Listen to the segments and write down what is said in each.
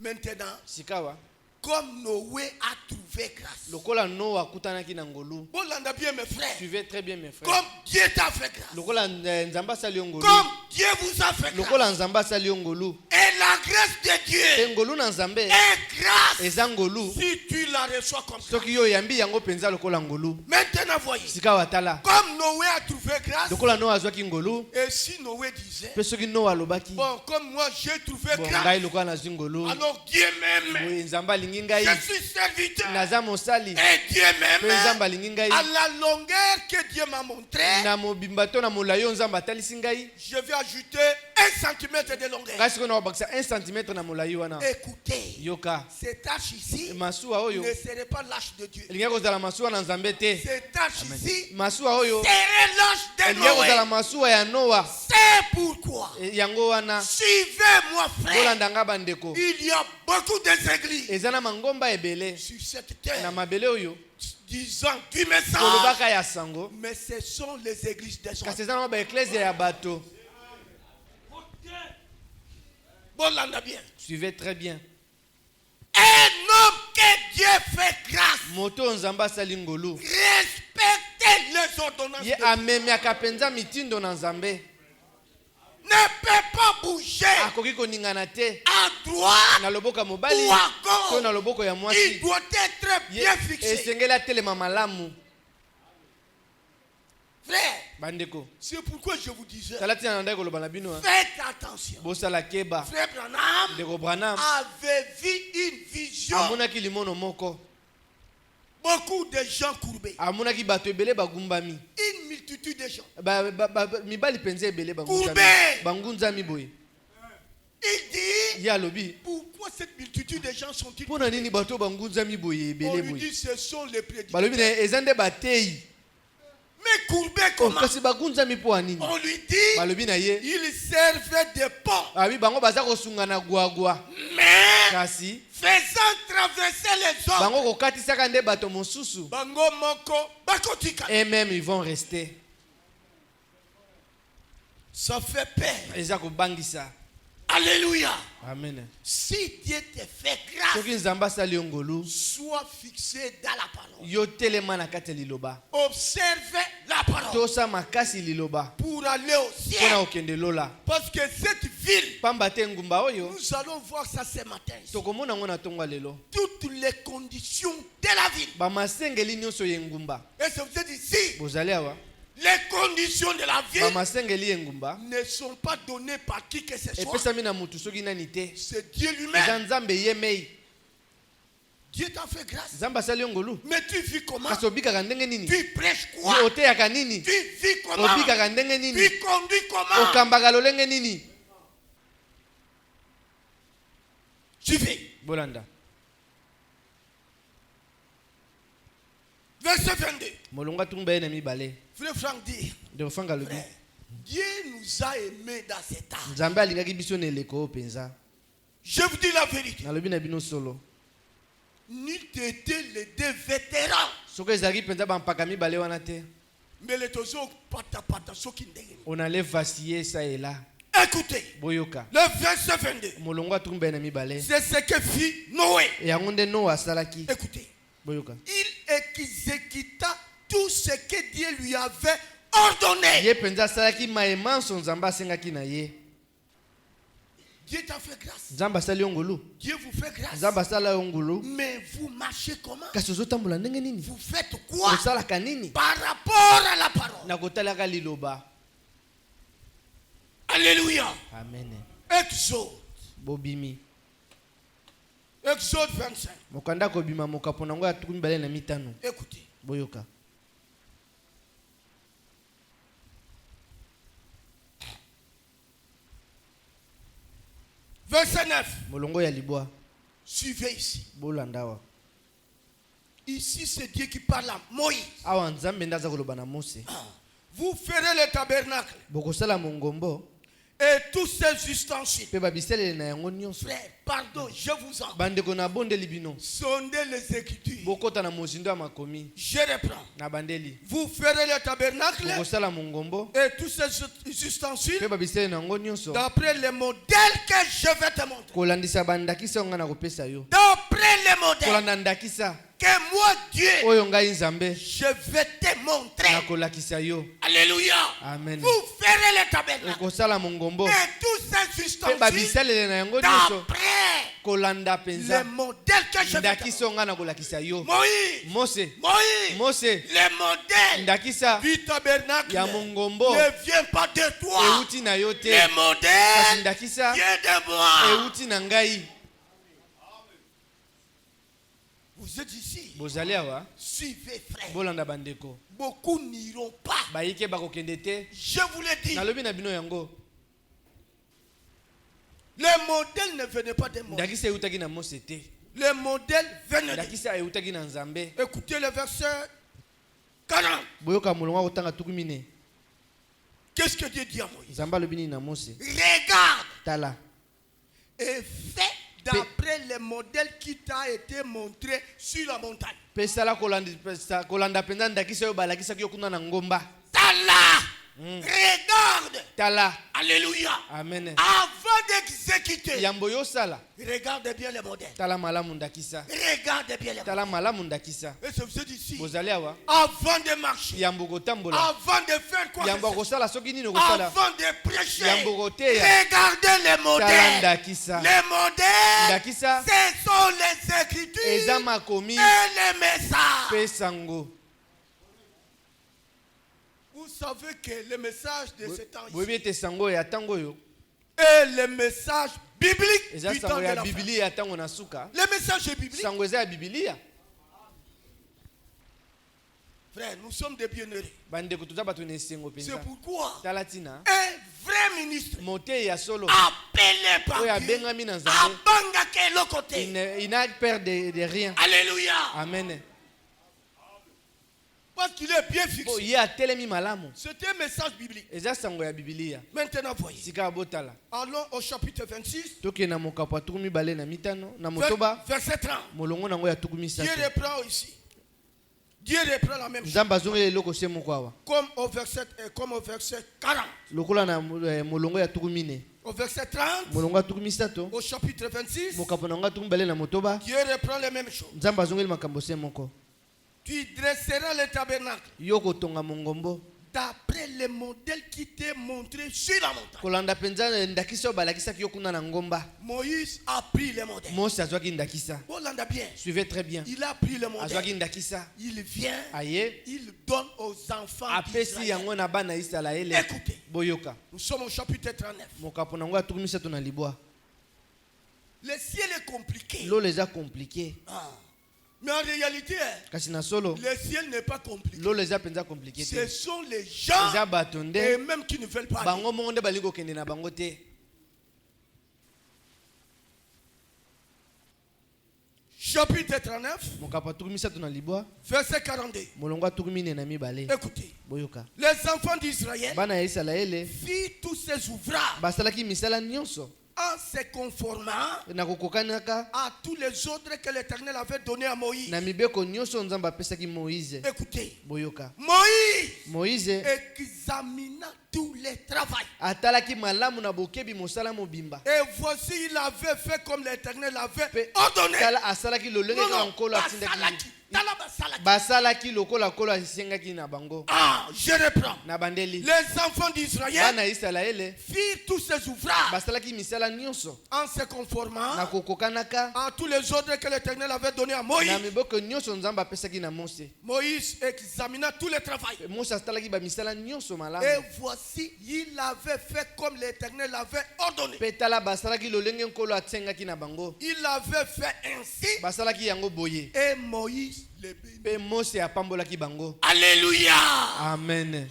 Maintenant, sikawa comme Noé a trouvé grâce. lokola Noa kutanaki na ngolu. Bon, l'anda bien mes frères. Suivez très bien mes frères. Comme Dieu t'a fait grâce. Lokola nzamba sali ngolu. Comme Dieu vous a fait grâce. Lokola nzamba sali ngolu. Et la grâce de Dieu Ngolu na nzambe est grâce. ezangolu. Si tu la reçois comme ça. Soki yo yambi yango penza lokola ngolu. Maintenant voyez. Sikawa tala. Comme Noé a trouvé grâce. Lokola Noa azwaki ngolu. Et si Noé disait. Pe soki Noa lobaki. Bon, comme moi j'ai trouvé Bon, grâce. ngai lokola na ngolu. Alors Dieu m'aime. Oui, nzamba lingi ngai. Je suis serviteur. Naza mosali. Et Dieu Pe nzamba m'aime. lingi ngai. À la longueur que Dieu m'a montré. Na mobimba to na molayo nzamba talisi ngai. Je vais ajouter 1 cm de longueur. Kasi ko na bakisa 1 cm na molayo wana. Écoutez. Yoka. Cette arche ici Masuwa oyo. ne serait pas l'arche de Dieu. Elingi kozala masuwa na nzambe te. Cette arche ici Masuwa oyo. serait l'arche de Elingi kozala Noé. masuwa ya Noa. C'est pourquoi. Yango wana. Suivez-moi frère. Bolandanga bandeko. Il y a beaucoup d'églises Ezana mangomba ebele. sur cette terre. Na mabele oyo. Disant du message. Kolobaka ya sango. Mais ce sont les églises des gens. Kasi ezana ba ecclesia ya bato. Bon, l'anda bien. Suivez très bien. Un homme que Dieu fait grâce. Moto nzamba sali ngolu. Respectez les ordonnances. Ye de Dieu. ameme akapenza mitindo na nzambe. Ne peut pas bouger Akoki koningana te. à droite Na loboko ya mobali. ou à To na gauche. loboko ya Il mwasi. doit être Ye bien fixé. esengela telema malamu. Frère, Bandeko. c'est pourquoi je vous disais, Talati na ndai koloba na bino. faites attention. Bosala keba. Frère Branham Ndeko Branham. avait vu une vision. Amonaki limono moko. Beaucoup de gens courbés. Amonaki bato ebele bagumbami. Une multitude de gens. Mibali penza ebele Courbé. bangunzami boye. Il dit, Ye alobi. pourquoi cette multitude de gens sont-ils Pona nini bato bangunzami boye On ebele lui boye. dit, ce sont les prédicateurs. Balobi na eza nde batei. Mais courbé Oh, comment? kasi bagunzami po anini. On lui dit, Balobi na ye. il servait de pont. Abi bango baza kosunga na gwagwa. Mais Kasi faisant traverser les hommes, bango kokatisaka nde bato mosusu. bango moko bakotika. Et même ils vont rester. Ça fait peur. Eza kobangisa. Alléluia. Amen. Si Dieu te fait grâce, Soki nzamba sali ngolu. sois fixé dans la parole. Yo telema na kati ya liloba. Observe la parole Tosa makasi liloba. pour aller au Pona ciel. okende lola. Parce que cette ville, Pamba te ngumba oyo. nous allons voir ça ce matin. Tokomona ngo na tongo lelo. Toutes les conditions de la ville. Ba masengeli nyonso ye ngumba. Et ça vous dit ici, Bozali awa. les conditions de la Ba ville masengeli ye ngumba. ne sont pas données par qui que ce soit. Epesami na mutu soki nani te. C'est Dieu Eza lui-même. nzambe ye mei. Dieu t'a fait grâce. Nzamba sali ngolu. Mais tu vis comment? Kasi obikaka ndenge nini? Tu prêches quoi? Yo oteyaka nini? Tu vis comment? Obikaka ndenge nini? Tu conduis comment? Okambaka lolenge nini? Suivez. Bolanda. Verset 22. Molonga tumba ene mibale. Frère Franck dit, De fanga lobi. frère, Dieu nous a aimés dans cet âge. Nzambe alingaki biso na eleko penza. Je vous dis la vérité. Nalobi na bino solo. N'eût été les deux vétérans. Soko ezalaki penza bampaka mibale wana te. Mais les tozo pata soki ndenge. On allait vaciller ça et là. Écoutez, Boyoka. le verset 22. Molonga tumba ene mibale. C'est ce que fit Noé. Et yango nde Noa asalaki. Écoutez, Boyoka. il exécuta tout ce que Dieu lui avait ordonné. Ye penza asalaki maema son nzamba asengaki na ye. Dieu t'a fait grâce. Nzamba asali yo ngolu. Dieu vous fait grâce. Nzamba asala yo ngolu. Mais vous marchez comment? Kasi ozotambola ndenge nini? Vous faites quoi Osalaka nini? par rapport à la parole? Na kotalaka liloba. Alléluia. Amen. Exode. Bobimi. Exode 25. Mokanda kobima mokapo nango ya tuku mibale na mitano. Écoutez. Boyoka. Verset 9. Molongo ya libwa. Suivez ici. Bolandawa. Ici, c'est Dieu qui parle à Moïse. Awa nzambe ndaza koloba na Mose. Vous ferez le tabernacle. Bokosala mongombo. et tous ces ustensiles. Pe babiselele na yango nyonso. Frère, pardon, je vous en prie. Bandeko na bondeli bino. Sondez les Écritures. Bokota na mozindo ya makomi. Je reprends. Na bandeli. Vous ferez le tabernacle Bokosala mongombo. et tous ces ustensiles Pe babiselele na yango nyonso. d'après le modèle que je vais te montrer. Kolandisa bandakisa onga na kopesa yo. D'après le modèle Kolanda ndakisa. que moi, Dieu, Oyo ngai nzambe. je vais te montrer. Na kolakisa yo. Alléluia. Amen. Vous ferez le tabernacle Okosala mongombo. et tous ces Pe ustensiles babiselele na yango nyonso. d'après Kolanda penza. le modèle que je vais te montrer. Ndakisa onga na kolakisa yo. Moïse, Mose. le modèle Ndakisa du tabernacle ya mongombo. ne vient pas de toi. Euti na yo te. Le Kasi modèle ndakisa vient de moi. euti na ngai. Vous êtes ici. Bozali awa. Suivez, frère. Bolanda bandeko. Beaucoup n'iront pas. Bayike bakokende te. Je vous l'ai dit. Nalobi na bino yango. Le modèle ne venait pas de moi. Ndakisa eutaki na Mose te. Le modèle venait de. Ndakisa eutaki na Nzambe. Écoutez le verset 40. Boyoka mulonga kotanga tukumine. Qu'est-ce que Dieu dit à Moïse? Nzambe alobini na Mose. Regarde Tala. et fais d'après le modèle qui t'a été montré sur la montagne. Pesala kolanda penza ndakisa yo balakisa yo kuna na ngomba. Tala. Regarde. Tala. Alléluia. Amen. Avant d'exécuter. Yambo yo sala. Regarde bien le modèle. Tala malamu ndakisa. Regarde bien le modèle. Tala malamu ndakisa. Et c'est vous êtes ici. Bozali awa. Avant de marcher. Yambo kotambola. Avant de faire quoi? Yambo kosala soki nini kosala. Avant de prêcher. Yambo koteya. Regardez le Tala modèle. ndakisa. Le modèle. Ndakisa. Ce sont les Écritures. Eza makomi. Et les messages. Pesango. Vous savez que le message de ce temps Boyebi ete sango ya tango yo. est le message biblique Eza du temps sango de ya la fin. Biblia ya tango na suka. Le message est biblique. Sango eza ya Biblia. Frère, nous sommes des bienheureux. Bandeko tuza bato na esengo C'est penza. pourquoi Talatina. un vrai ministre Mote ya solo. appelé par Oyo Dieu abengami na Nzambe. abanga quel côté. Il n'a peur de rien. Alléluia. Amen. Parce qu'il est bien Bo fixé. ya telemi malamu. C'est un message biblique. Eza sango ya Biblia. Maintenant, voyez. Sika botala. Allons au chapitre 26, Toke na mokapo tukumi bale na mitano na motoba. verset 30. Molongo nango ya tukumi Dieu sato. reprend ici. Dieu reprend la même chose. Nzamba zonge eloko se moko awa. Comme au verset 40. Lokola na molongo ya tukumi ne. Au verset 30, Molongo ya tukumi sato. au chapitre 26, Mokapo nango tukumi bale na motoba. Dieu reprend les mêmes choses. Nzamba zonge makambo se moko. Tu dresseras le tabernacle Yoko tonga mongombo. d'après le modèle qui t'est montré sur la montagne. Kolanda penza ndakisa balakisa ki yokuna na ngomba. Moïse a pris le modèle. Mose azwaki ndakisa. Bolanda bien. Suivez très bien. Il a pris le Azwaki modèle. ndakisa. Il vient, Aye. il donne aux enfants Apesi d'Israël. yango na bana Israele. Écoutez, Boyoka. nous sommes au chapitre 39. Mokapo nango atukumi sato na libwa. Le ciel est compliqué. L'eau les a compliqués. Ah. Mais en réalité, Kasi na solo. le ciel n'est pas compliqué. L'eau les a penza compliqués. Ce sont les gens Eza batonde. et même qui ne veulent pas aller. Bango monde balingo kende na bango te. Chapitre 39, Mokapo atukumi sato na libwa. verset 42. Molongo atukumi ne na mibale. Écoutez, Boyoka. les enfants d'Israël Bana ya Israele firent tous ces ouvrages basalaki misala nyonso. en se conformant Na kokokanaka à tous les ordres que l'Éternel avait donnés à Moïse. na mibeko nyonso Nzambe apesaki Moïse. Écoutez, Boyoka. Moïse Moïse examina tout le travail. atalaki malamu na bokebi mosala mobimba. Et voici, il avait fait comme l'Éternel avait Pe ordonné. tala asalaki lolenge Non, kaka non, nkolo atindaki. basalaki. Tala basalaki. Basalaki lokola kolo asengaki na bango. Ah, je reprends. Na bandeli. Les enfants d'Israël Bana Israele firent tous ces ouvrages basalaki misala nyonso. en se conformant Na kokokanaka à tous les ordres que l'Éternel avait donnés à Moïse. na miboko nyonso Nzambe apesaki na Mose. Moïse examina tout le travail. Pe Mose atalaki ba misala nyonso malamu. Et voici, il avait fait comme l'Éternel avait ordonné. Pe tala basalaki lolenge nkolo atengaki na bango. Il avait fait ainsi. Basalaki yango boye. Et Moïse les bénit. Pe Mose apambolaki bango. Alléluia. Amen.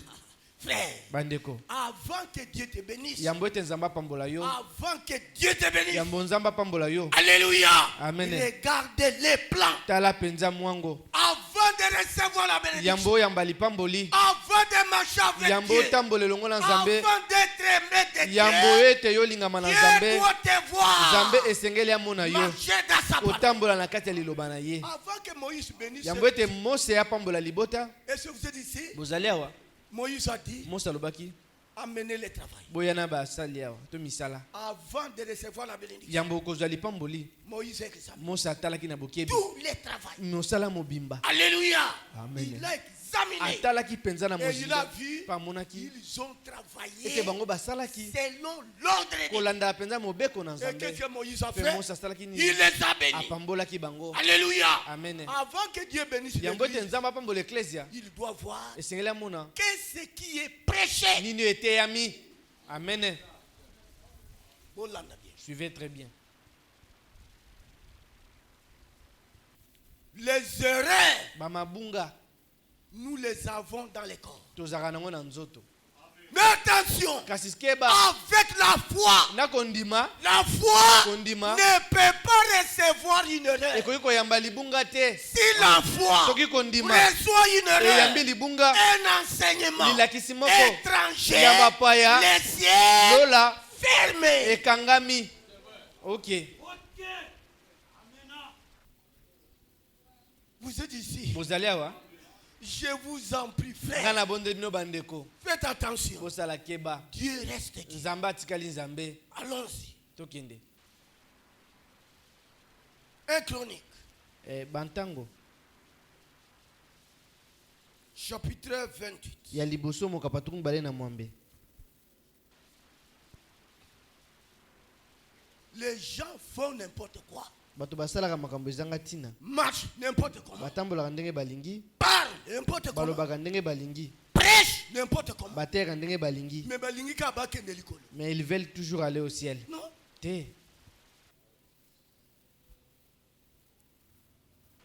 Frère, Bandeko. avant que Dieu te bénisse, Yambo ete Nzambe apambola yo. avant que Dieu te bénisse, Yambo Nzambe apambola yo. Alléluia. Amen. Regardez les plans. Tala penza mwango. Avant de recevoir la bénédiction, Yambo yamba lipamboli. avant de marcher avec Yambo Dieu, tambole longo na avant Nzambe. d'être aimé de yambo ete yo lingama na Dieu nzambe doit te voir. nzambe esengeli amona yo Marcher dans sa parole. kotambola na kati ya liloba na ye Avant que Moïse bénisse, yambo ete mose apambola libota est-ce que vous êtes ici? bozali awa Moïse a dit, mose alobaki amenez le travail. boyana basali awa to misala Avant de recevoir la bénédiction, yambo kozwa lipamboli Moïse examine mose atalaki na bokebi tout le travail. mosala mobimba Alléluia. Amen. Il a examiné. atalaki mpenza na Et il a mozindo vu, mpe amonaki ils ont ete travaillé bango basalaki selon l'ordre de Dieu. kolanda mpenza mobeko na Et nzambe qu'est-ce que Moïse a mpe fait? mose asalaki nini Il les a bénis. apambolaki bango Alléluia. amen Avant que Dieu bénisse yambo ete l'église, nzambe apambola eklesia il doit voir esengeli amona qu'est-ce qui est prêché. nini eteyami amen Bon, là, on a bien. suivez très bien Les erreurs, bamabunga nous les avons dans les corps. tozalaka nango na nzoto Mais attention, kasi keba avec la foi, na kondima la foi kondima ne peut pas recevoir une erreur. ekoki koyamba libunga te Si la foi soki kondima reçoit une eyambi erreur, libunga un enseignement lilakisi moko étranger, ya bapaya les cieux lola fermés. ekangami ok Vous êtes ici. bozali awa Je vous en prie, nga frère. na bonde bino bandeko Faites attention. bosala keba Dieu reste Dieu. nzambe atikali nzambe Allons-y. tokende 1 Chronique, bantango chapitre 28. ya liboso mokapa tuku mibale na mwambe Les gens font n'importe quoi. bato basalaka makambo ezanga ntina Marchent n'importe comment. batambolaka ndenge balingi Parlent n'importe comment. balobaka ndenge balingi Prêchent n'importe comment. bateraka ndenge balingi Mais balingi ka bakende likolo. mais ils veulent toujours aller au ciel Non. te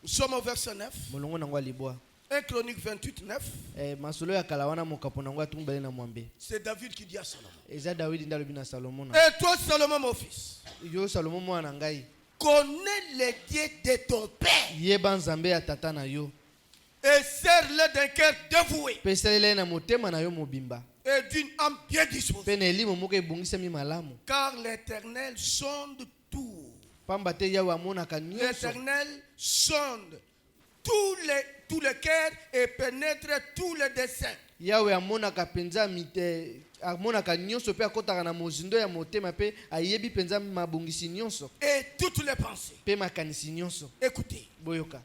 Nous sommes au verset 9. molongo nango aliboa 1 Chronique 28, 9. masolo ya kala wana mokapo nango atuku mibale na mwambe C'est David qui dit à Salomon. eza dawidi nde alobi na salomo na Et toi, Salomon, mon fils, yo salomo mwana na ngai connais les dieux de ton père yeba nzambe ya tata na yo et serre-le d'un cœur dévoué mpe esalela ye na motema na yo mobimba et d'une âme bien disposée. mpe na elimo moko ebongisami malamu Car l'Éternel sonde tout. pamba te yawe amonaka nyonso L'Éternel sonde tous les cœurs et pénètre tous les desseins. yawe amonaka mpenza amonaka nyonso mpe akotaka na mozindo ya motema mpe ayebi mpenza mabongisi nyonso Et toutes les pensées. mpe makanisi nyonso Écoutez, boyoka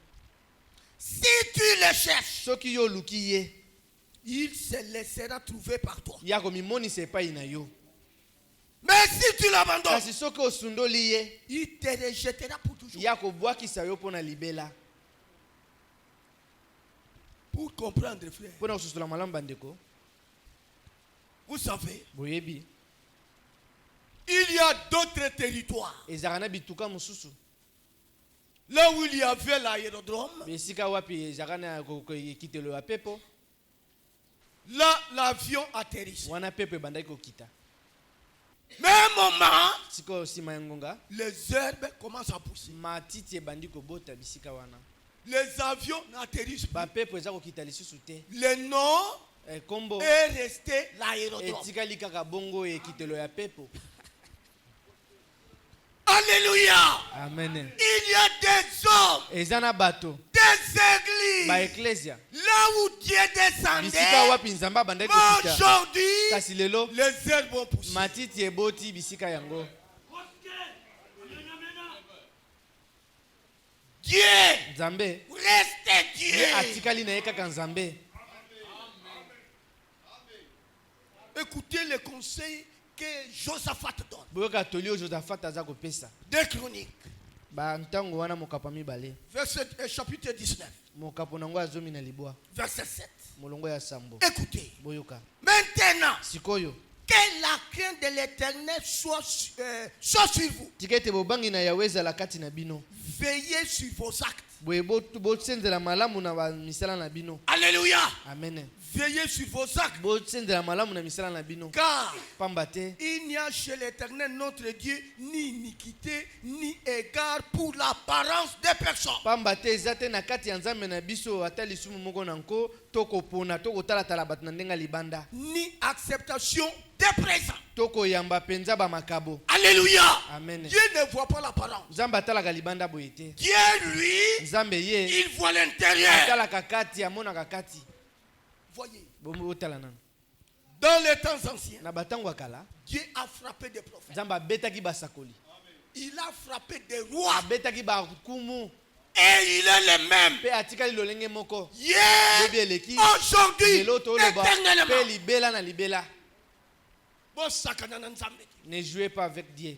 si tu les cherches, soki yo oluki ye il se laissera trouver par toi. ya komimonisa epai na yo Mais si tu l'abandonnes, kasi soki osundoli ye il te rejettera pour toujours. ya kobwakisa yo mpo na libela Pour comprendre, frère, mpo na kosusola malamu bandeko vous savez, boyebi il y a d'autres territoires. ezalaka na bituka mosusu Là où il y avait l'aérodrome, esika wapi ezalaka na ekitelo ya pepo là l'avion atterrissait. wana pepo ebandaki kokita Mais un moment, sikoyo nsima ya ngonga les herbes commencent à pousser. matiti ebandi kobota bisika wana Les avions n'atterrissent pas. bapepo eza kokita lisusu te Le nom kombo est resté l'aérodrome. etikali kaka bongo ekitelo ya pepo Alléluia. amen Il y a des hommes, eza na bato des églises, baeklesia là où Dieu bisika descendait. wapi nzambe abandaki kokita Aujourd'hui, kasi lelo les herbes vont pousser. matiti eboti bisika yango Dieu nzambe reste ye Dieu. atikali na ye kaka nzambe Écoutez les conseils que Josaphat donne. boyoka toli oyo josaphat aza kopesa 2 Chroniques, bantango wana mokapo mibale chapitre 19, mokapo nango ya zomi na libwa verset 7. molongo ya sambo Écoutez, boyoka maintenant, sikoyo que la crainte de l'Éternel soit sur vous. tika ete bobangi na yawe ezala kati na bino Veillez sur vos actes. boye bosenzela malamu na bamisala na bino Alléluia. amen Veillez sur vos actes. bosendela malamu na misala na bino Car pamba te il n'y a chez l'Éternel notre Dieu ni iniquité, ni égard pour l'apparence des personnes. pamba te eza te na kati ya nzambe na biso ata lisumu moko na nko tokopona tokotalatala bato na ndenge ya libanda Ni acceptation des présents. tokoyamba mpenza bamakabo. Alléluia. Amen. Dieu ne voit pas l'apparence. nzambe atalaka libanda boye te. Dieu, lui, nzambe ye il voit l'intérieur. atalaka kati amonaka kati. Voyez, bomotala nano dans les temps anciens, na batango ya kala Dieu a frappé des prophètes. nzambe abetaki basakoli, Il a frappé des rois. abetaki bakumu Et il est le même. mpe atikali lolenge moko Hier, lobi eleki aujourd'hui, lelo toloba éternellement. mpe libela na libela. Bon, sakana na nzambe. Ne jouez pas avec Dieu.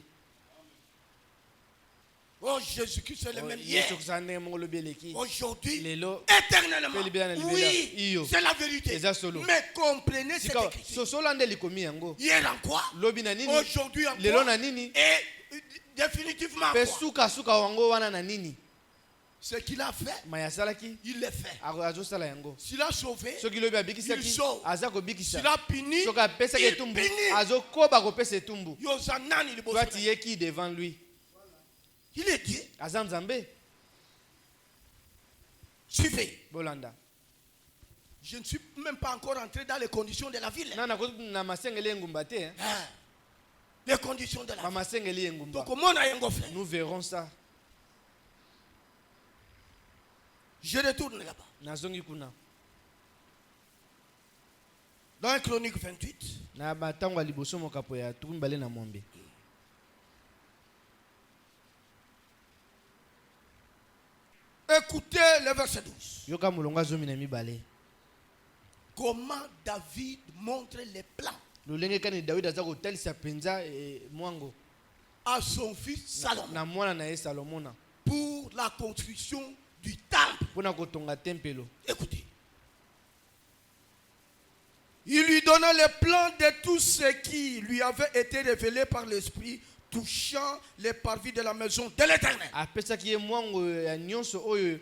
Oh, Jésus-Christ est le même hier. Yesu kusala ndenge moko lobi eleki Aujourd'hui, lelo éternellement. libela na libela. Oui, Iyo. c'est la vérité. Eza solo. Mais comprenez cette sika écriture. sosola nde likomi yango Hier en quoi? lobi na nini Aujourd'hui en lelo quoi? na nini Et définitivement en mpe quoi? sukasuka wango wana na nini Ce qu'il a fait, mai asalaki il l'a fait. azosala yango. S'il a sauvé, soki lobi Il abikisaki sauve. aza kobikisa, s'il a puni, soki apesaki il etumbu punit. azokoba kopesa etumbu. Yozanani le Toi tu es qui devant lui? Il est Dieu. Aza nzambe. Suivez. Bolanda Je ne suis même pas encore entré dans les conditions de la ville. nana na masengeli engumba te hein? Ah, les conditions de la ville. Masengeli engumba. Donc, comment on a un frère? Nous verrons ça. Je retourne là-bas. Nazongi kuna Dans Chronique 28, na batango liboso mokapo ya tukumbale na mwambe. écoutez le verset 12. Yoka mulonga zomi na mibale. Comment David montre les plans Lolenge kani David aza kotalisa penza mwango à son fils Salomon na mwana na ye Salomona pour la construction du temple. pona kotonga tempelo. Écoutez. Il lui donna les plans de tout ce qui lui avait été révélé par l'Esprit touchant les parvis de la maison de l'Éternel. Apesaki ye mwango ya nyonso oyo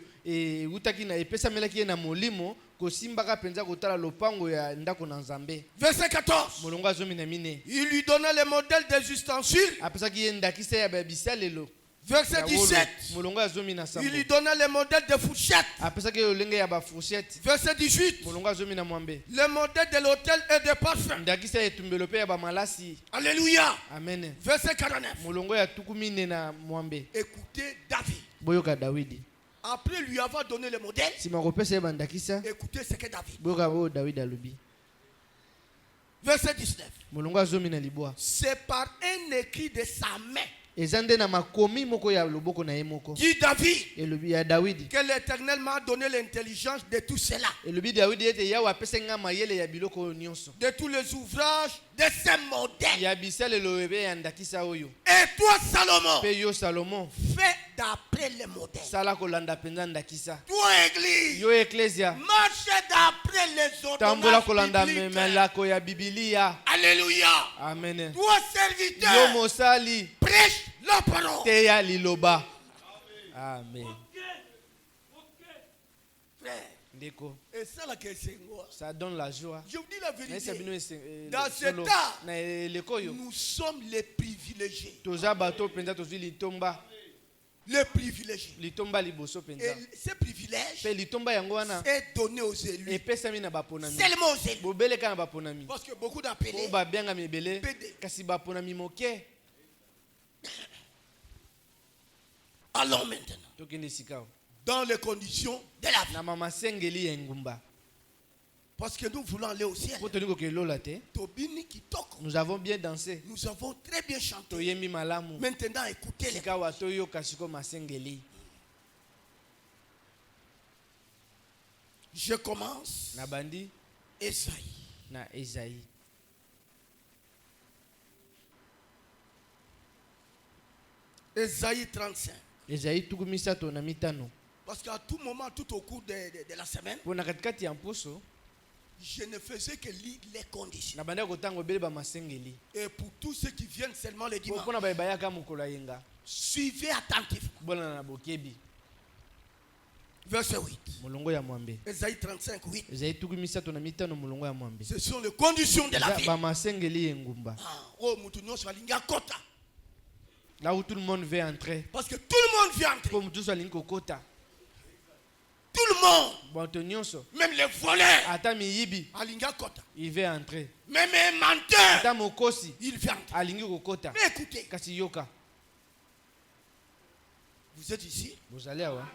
utaki na epesamelaki ye na molimo kosimbaka penza kotala lopango ya ndako na Nzambe. Verset 14. Molongo azomi na mine. Il lui donna les modèles des ustensiles. Apesaki ye ndakisa ya bisalelo. Verset 17. Molongo azomi na sambo. Il lui donna les modèles des fourchettes. Apesaki lolenge ya ba fourchette. Verset 18. Molongo azomi na mwambe. Les modèles de l'autel et des parfums. Ndakisa etumbelo pe ya ba malasi. Alléluia. Amen. Verset 49. Molongo ya tukumine na mwambe. Écoutez David. Boyoka Dawidi. Après lui avoir donné le modèle, Si ma kopesa ye bandakisa. écoutez ce que David. Boyoka o David alubi. Verset 19. Molongo azomi na libwa. C'est par un écrit de sa main, Ezande na makomi moko ya loboko na ye moko. dit David, Elobi ya Dawidi. que l'Éternel m'a donné l'intelligence de tout cela, Elobi Dawidi ete yawe apesa nga mayele ya biloko nyonso. de tous les ouvrages de ces modèles. Ya bisalelo ebe ya ndakisa oyo. Et toi, Salomon, Pe yo Salomon fais d'après les modèles. sala kolanda penza ndakisa. Toi, Église, Yo eklesia marche d'après les tambola kolanda ordonnances bibliques. melako ya Biblia. Alléluia. Amen. Toi, Yo serviteur, mosali prêche la parole. teya liloba. Amen. Frère, Ndeko, et ça là que c'est moi. ça donne la joie. Je vous dis la Na isa bino vérité. Dans cet solo art, na lekoyo. nous sommes les privilégiés. Toza bato penza tozwi litomba. Les privilégiés. Litomba liboso penza. Et ces privilèges Pe litomba yango wana est donné aux élus. epesami na baponami. Seulement aux élus. Bobeleka na baponami. Parce que beaucoup d'appelés. Po babenga mibele PD. kasi baponami moke. Allons maintenant Tokende sikao. dans les conditions de la vie. Na mama sengeli ya ngumba. Parce que nous voulons aller au ciel. Po toliko ke lola te. Tobini kitoko. Nous avons bien dansé. Nous avons très bien chanté. Toyembi malamu. Maintenant, écoutez les. Sikawa toyo kasiko masengeli. Je commence. Na bandi Esaïe. na Esaïe. Esaïe 35. Esaïe tukumisato na mitano. Parce qu'à tout moment, tout au cours de la semaine, Po na katikati ya mposo je ne faisais que lire les conditions. na banda kotango bele ba masengeli. Et pour tous ceux qui viennent seulement le dimanche, Po na bayaka mokolo yenga. suivez attentivement. Bona na bokebi. Verset 8. Mulongo ya mwambe. Ésaïe 35, 8. Ezayi tuku misato na mitano mulongo ya mwambe. Ce sont les conditions de la vie. Ba masengeli engumba. Oh, mutu nyonso alingi akota. Là où tout le monde veut entrer. Parce que tout le monde vient entrer. Pour mutu so alingi kokota. Tout le monde. Bato nyonso. Même les voleurs. Ata miyibi. Alingi akota. Il veut entrer. Même un menteur. Ata mokosi. Il vient entrer. Alingi kokota. Mais écoutez. Kasi yoka. Vous êtes ici. Vous allez awa.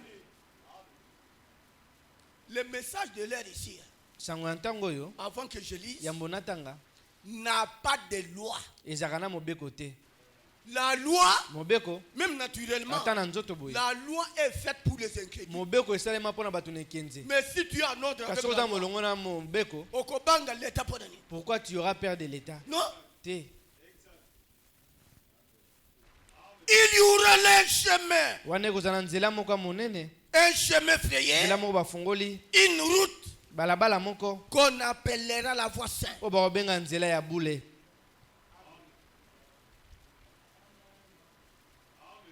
Le message de l'air ici, Sango ntango yo. avant que je lise, Yambona tanga. n'a pas de loi. Ezakana mobeko te. La loi, Mobeko. même naturellement, Ata na nzoto boye. la loi est faite pour les incrédules. Mobeko esalema pona bato na kenze. Mais si tu as un ordre avec Kasi la oza loi, molongo na mobeko. okobanga l'état pour donner. Pourquoi tu auras peur de l'état? Non, Te. il y aura un chemin. Wane kozana nzela moko monene. Un chemin frayé, Nzela moko bafungoli. une route Balabala moko. qu'on appellera la voie sainte. O ba benga nzela ya bule.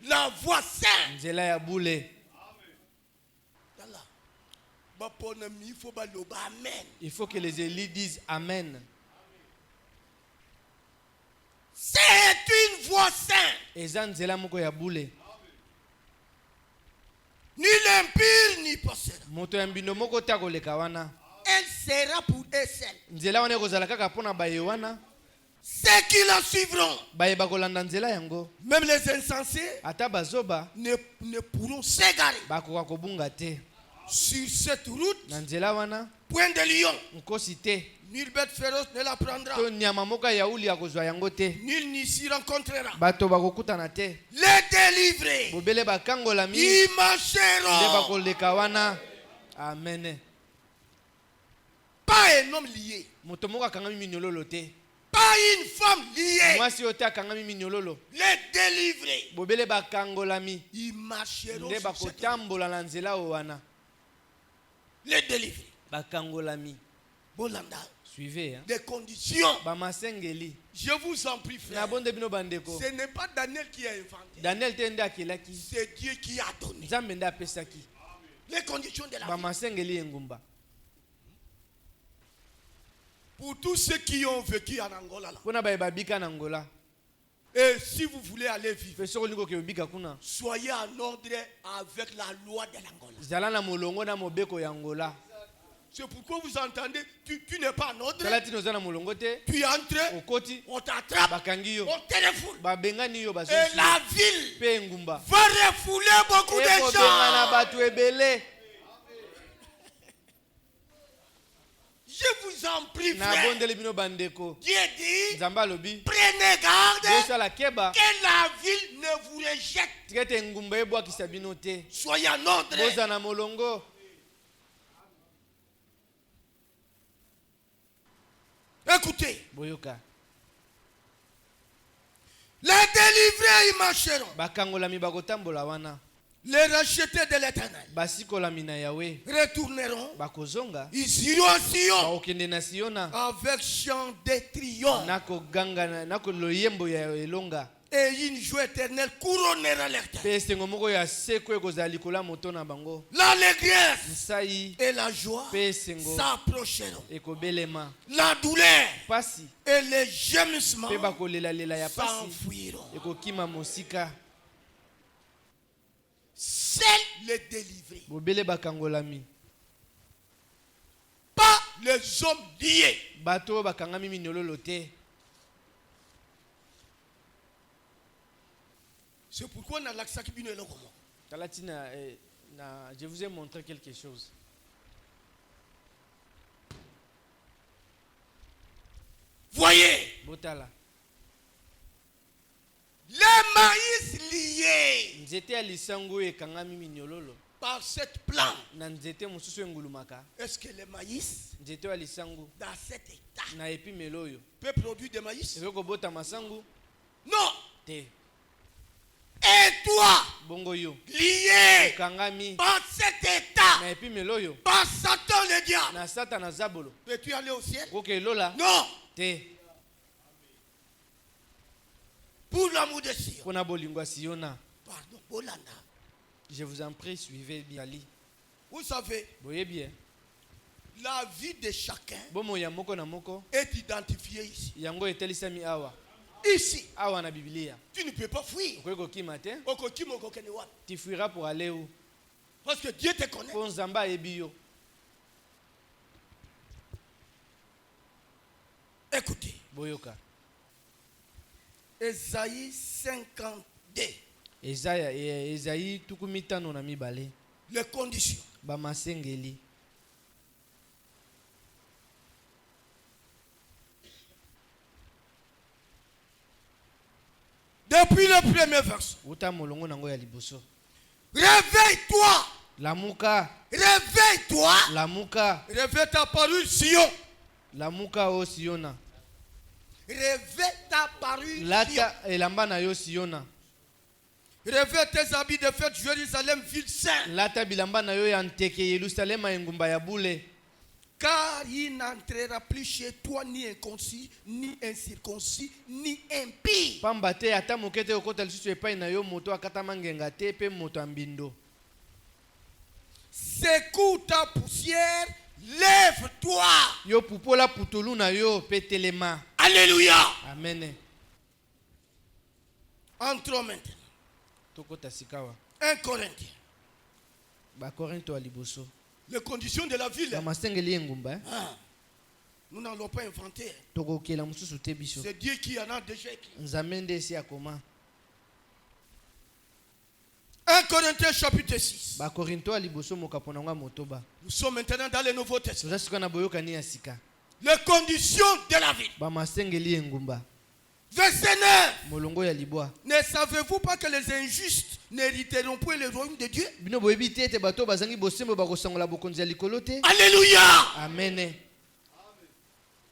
La voie sainte. Nzela ya bule. Voilà. Bah, pour nous, il faut baloba amen. Il faut que les élites disent amen. C'est une voie sainte. Eza nzela moko ya bule. Ni l'impur ni possédant. Moto ya mbindo moko ta koleka wana. Elle sera pour eux seuls. Nzela wana ekozala kaka pona baye wana. Ceux qui la suivront, Baye bakolanda nzela yango. même les insensés, Ata bazoba ne pourront s'égarer. bakoka kobunga te. Sur cette route, Na nzela wana point de lion. nkosi te. Nulle bête féroce ne la prendra. To nyama moko ya uli ya kozwa yango te. Nul n'y s'y rencontrera. Bato bakokutana te. Les délivrés, Bobele bakangola mi. ils Nde marcheront. bakoleka wana. Amen. Pas un homme lié. Moto moko akangami minyololo te. Pas une femme liée. Mwasi ote akangami minyololo. Les délivrés, Bobele bakangolami. ils marcheront. Nde Sur cette route. bakotambola na nzela o wana. Les délivrés. Bakangolami. Bolanda. Suivez hein. Des conditions. Bamasengeli. Je vous en prie, frère. Na bonde bino bandeko. Ce n'est pas Daniel qui a inventé. Daniel te nde akelaki. C'est Dieu qui a donné. Nzambe nde apesaki. Les conditions de la vie. Bamasengeli engumba. Pour tous ceux qui ont vécu en Angola. Là. Pona baye babika na Angola. Et si vous voulez aller vivre, Peso koliko ke obika kuna. soyez en ordre avec la loi de l'Angola. Zala na molongo na mobeko ya Angola. C'est pourquoi vous entendez, tu n'es pas en ordre. Kala tino zana molongo te. Tu entres, Okoti. on t'attrape, Bakangi yo. on te refoule. Babengani yo bazo. Et la ville Pe ngumba. va refouler beaucoup de Benga na gens. batu ebele. Je vous en prie, Na frère. bondele bino bandeko. Dieu dit, Nzamba lobi. prenez garde Yesu ala keba. que la ville ne vous rejette. Tikete ngumba ebwakisa bino te. Soyez en ordre. Boza na molongo. Écoutez, Boyoka. les délivrés, ils marcheront. Bakangolami bakotambola wana. Les rachetés de l'éternel Basikolami na Yahweh. retourneront. Bakozonga. Ils iront à Sion Baokende na Siona. avec chant de triomphe. Nako ganga nako loyembo ya elonga. Et une joie éternelle couronnera leur tête. Pe sengo moko ya seko ekozala likola moto na bango. L'allégresse Nsai et la joie pe sengo s'approcheront. ekobelema. La douleur Pasi et les gémissements pe bakolela lela ya pasi s'enfuiront. ekokima mosika. Seuls les délivrés, Bobele bakangolami. pas les hommes liés. Bato bakangami minyololo te. C'est pourquoi on a l'accent qui vient là. Talatina je vous ai montré quelque chose. Voyez, Botala. les maïs liés Nzete ya lisango ekangami minyololo. par cette plante. Na nzete mosusu engulumaka. Est-ce que les maïs, Nzete ya lisango dans cet état, na epi meloyo. peut produire des maïs? Ezoko bota masango Non. te. Et toi, Bongo yo. lié Kangami par cet état, na epi meloyo. par Satan le diable, Na sata na zabolo. peux-tu aller au ciel? Koke lola Non. te. Pour l'amour de Sion. Pona bolingwa Siona. Pardon, Bolanda. Je vous en prie, suivez bien Ali. Vous savez, boyebi la vie de chacun bomo ya moko na moko est identifiée ici. yango etelisami awa Ici, awa na Biblia. tu ne peux pas fuir. Okoki kokima te, Tu tu fuiras pour aller où? parce que Dieu te connaît. Po nzamba ayebi yo. Écoutez, Boyoka. Ésaïe 52, Ezayi tuku mitano na mibale. les conditions. Bamasengeli. Depuis le premier verset. Uta molongo nango ya liboso. Réveille-toi. Lamuka. Réveille-toi. Lamuka. Réveille ta parole, Sion. Lamuka o Siona. Réveille ta parole, Sion. Lata elamba na yo Siona. Réveille tes habits de fête, Jérusalem, ville sainte. Lata bilamba na yo ya nteke Yerusalema engumba ya bule. Car il n'entrera plus chez toi ni inconscient, ni incirconcis, ni impie. Pamba te ata mokete okota lisusu epai na yo moto akata mangenga te pe moto ambindu. Secoue ta poussière, lève-toi. Yo pupola putulu na yo pe telema. Alléluia. Amen. Entrons maintenant. Tokota sikawa. 1 Corinthiens. Ba Korinto a liboso. Les conditions de la ville. Bamasengeli engumba. Nous n'allons pas inventer. Tokokela mususu te biso. C'est Dieu qui en a déjà écrit. Nzamende si akoma. 1 Corinthiens chapitre 6. Ba Korinto a liboso mokapona nga motoba. Nous sommes maintenant dans le Nouveau Testament. Toza sika na boyoka ni ya sika. Les conditions de la ville. Bamasengeli engumba. Verset 9. Molongo ya libwa. Ne savez-vous pas que les injustes n'hériteront point le royaume de Dieu? Bino boyebi te ete bato bazangi bosembo bakosangola bokonzi ya likolo te. Alléluia. Amen.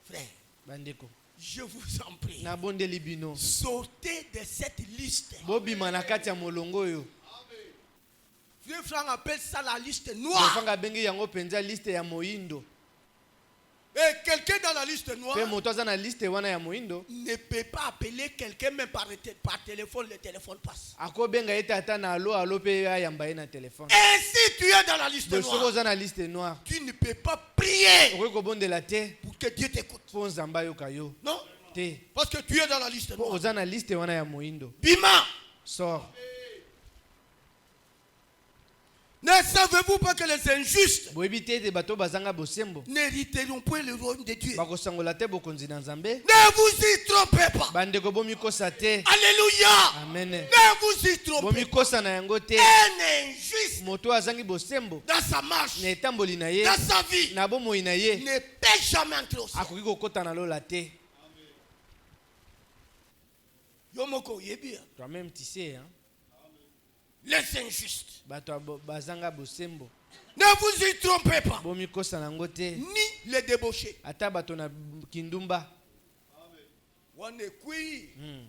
Frère, Bandeko. je vous en prie. Nabondeli bino. Sortez de cette liste. Bobima na kati ya molongo yo. Frère Franck appelle ça la liste noire. Fanga bengi yango penza liste ya moindo. Et quelqu'un dans la liste noire Pe moto aza na liste wana ya moindo. ne peut pas appeler quelqu'un même par téléphone. Le téléphone passe. Ako benga ete ata na alo pe ayamba ye na téléphone. Et si tu es dans la liste Bosoko noire, oza na liste noire. tu ne peux pas prier Okoki kobondela te pour que Dieu t'écoute. po nzamba yoka yo. Non? Te. Parce que tu es dans la liste Po noire. oza na liste wana ya moindo. Bima. Sors. Ne savez-vous pas que les injustes Boyebi te ete bato bazanga bosembo. n'hériteront point le royaume de Dieu? Bakosangola te bokonzi na Nzambe. Ne vous y trompez pas. Bandeko bomikosa te. Alléluia. Amen. Ne vous y trompez pas. Bomikosa na yango te. Un injuste Moto azangi bosembo. dans sa marche, Na etamboli na ye. dans sa vie, Na bomoi na ye. ne peut jamais entrer au ciel. Akoki kokota na lola te. Yomoko yebia. Toi-même tu sais hein. Les injustes. Bato bazanga bosembo. Ne vous y trompez pas. Bomikosa na yango te. Ni les débauchés. Ata bato na kindumba.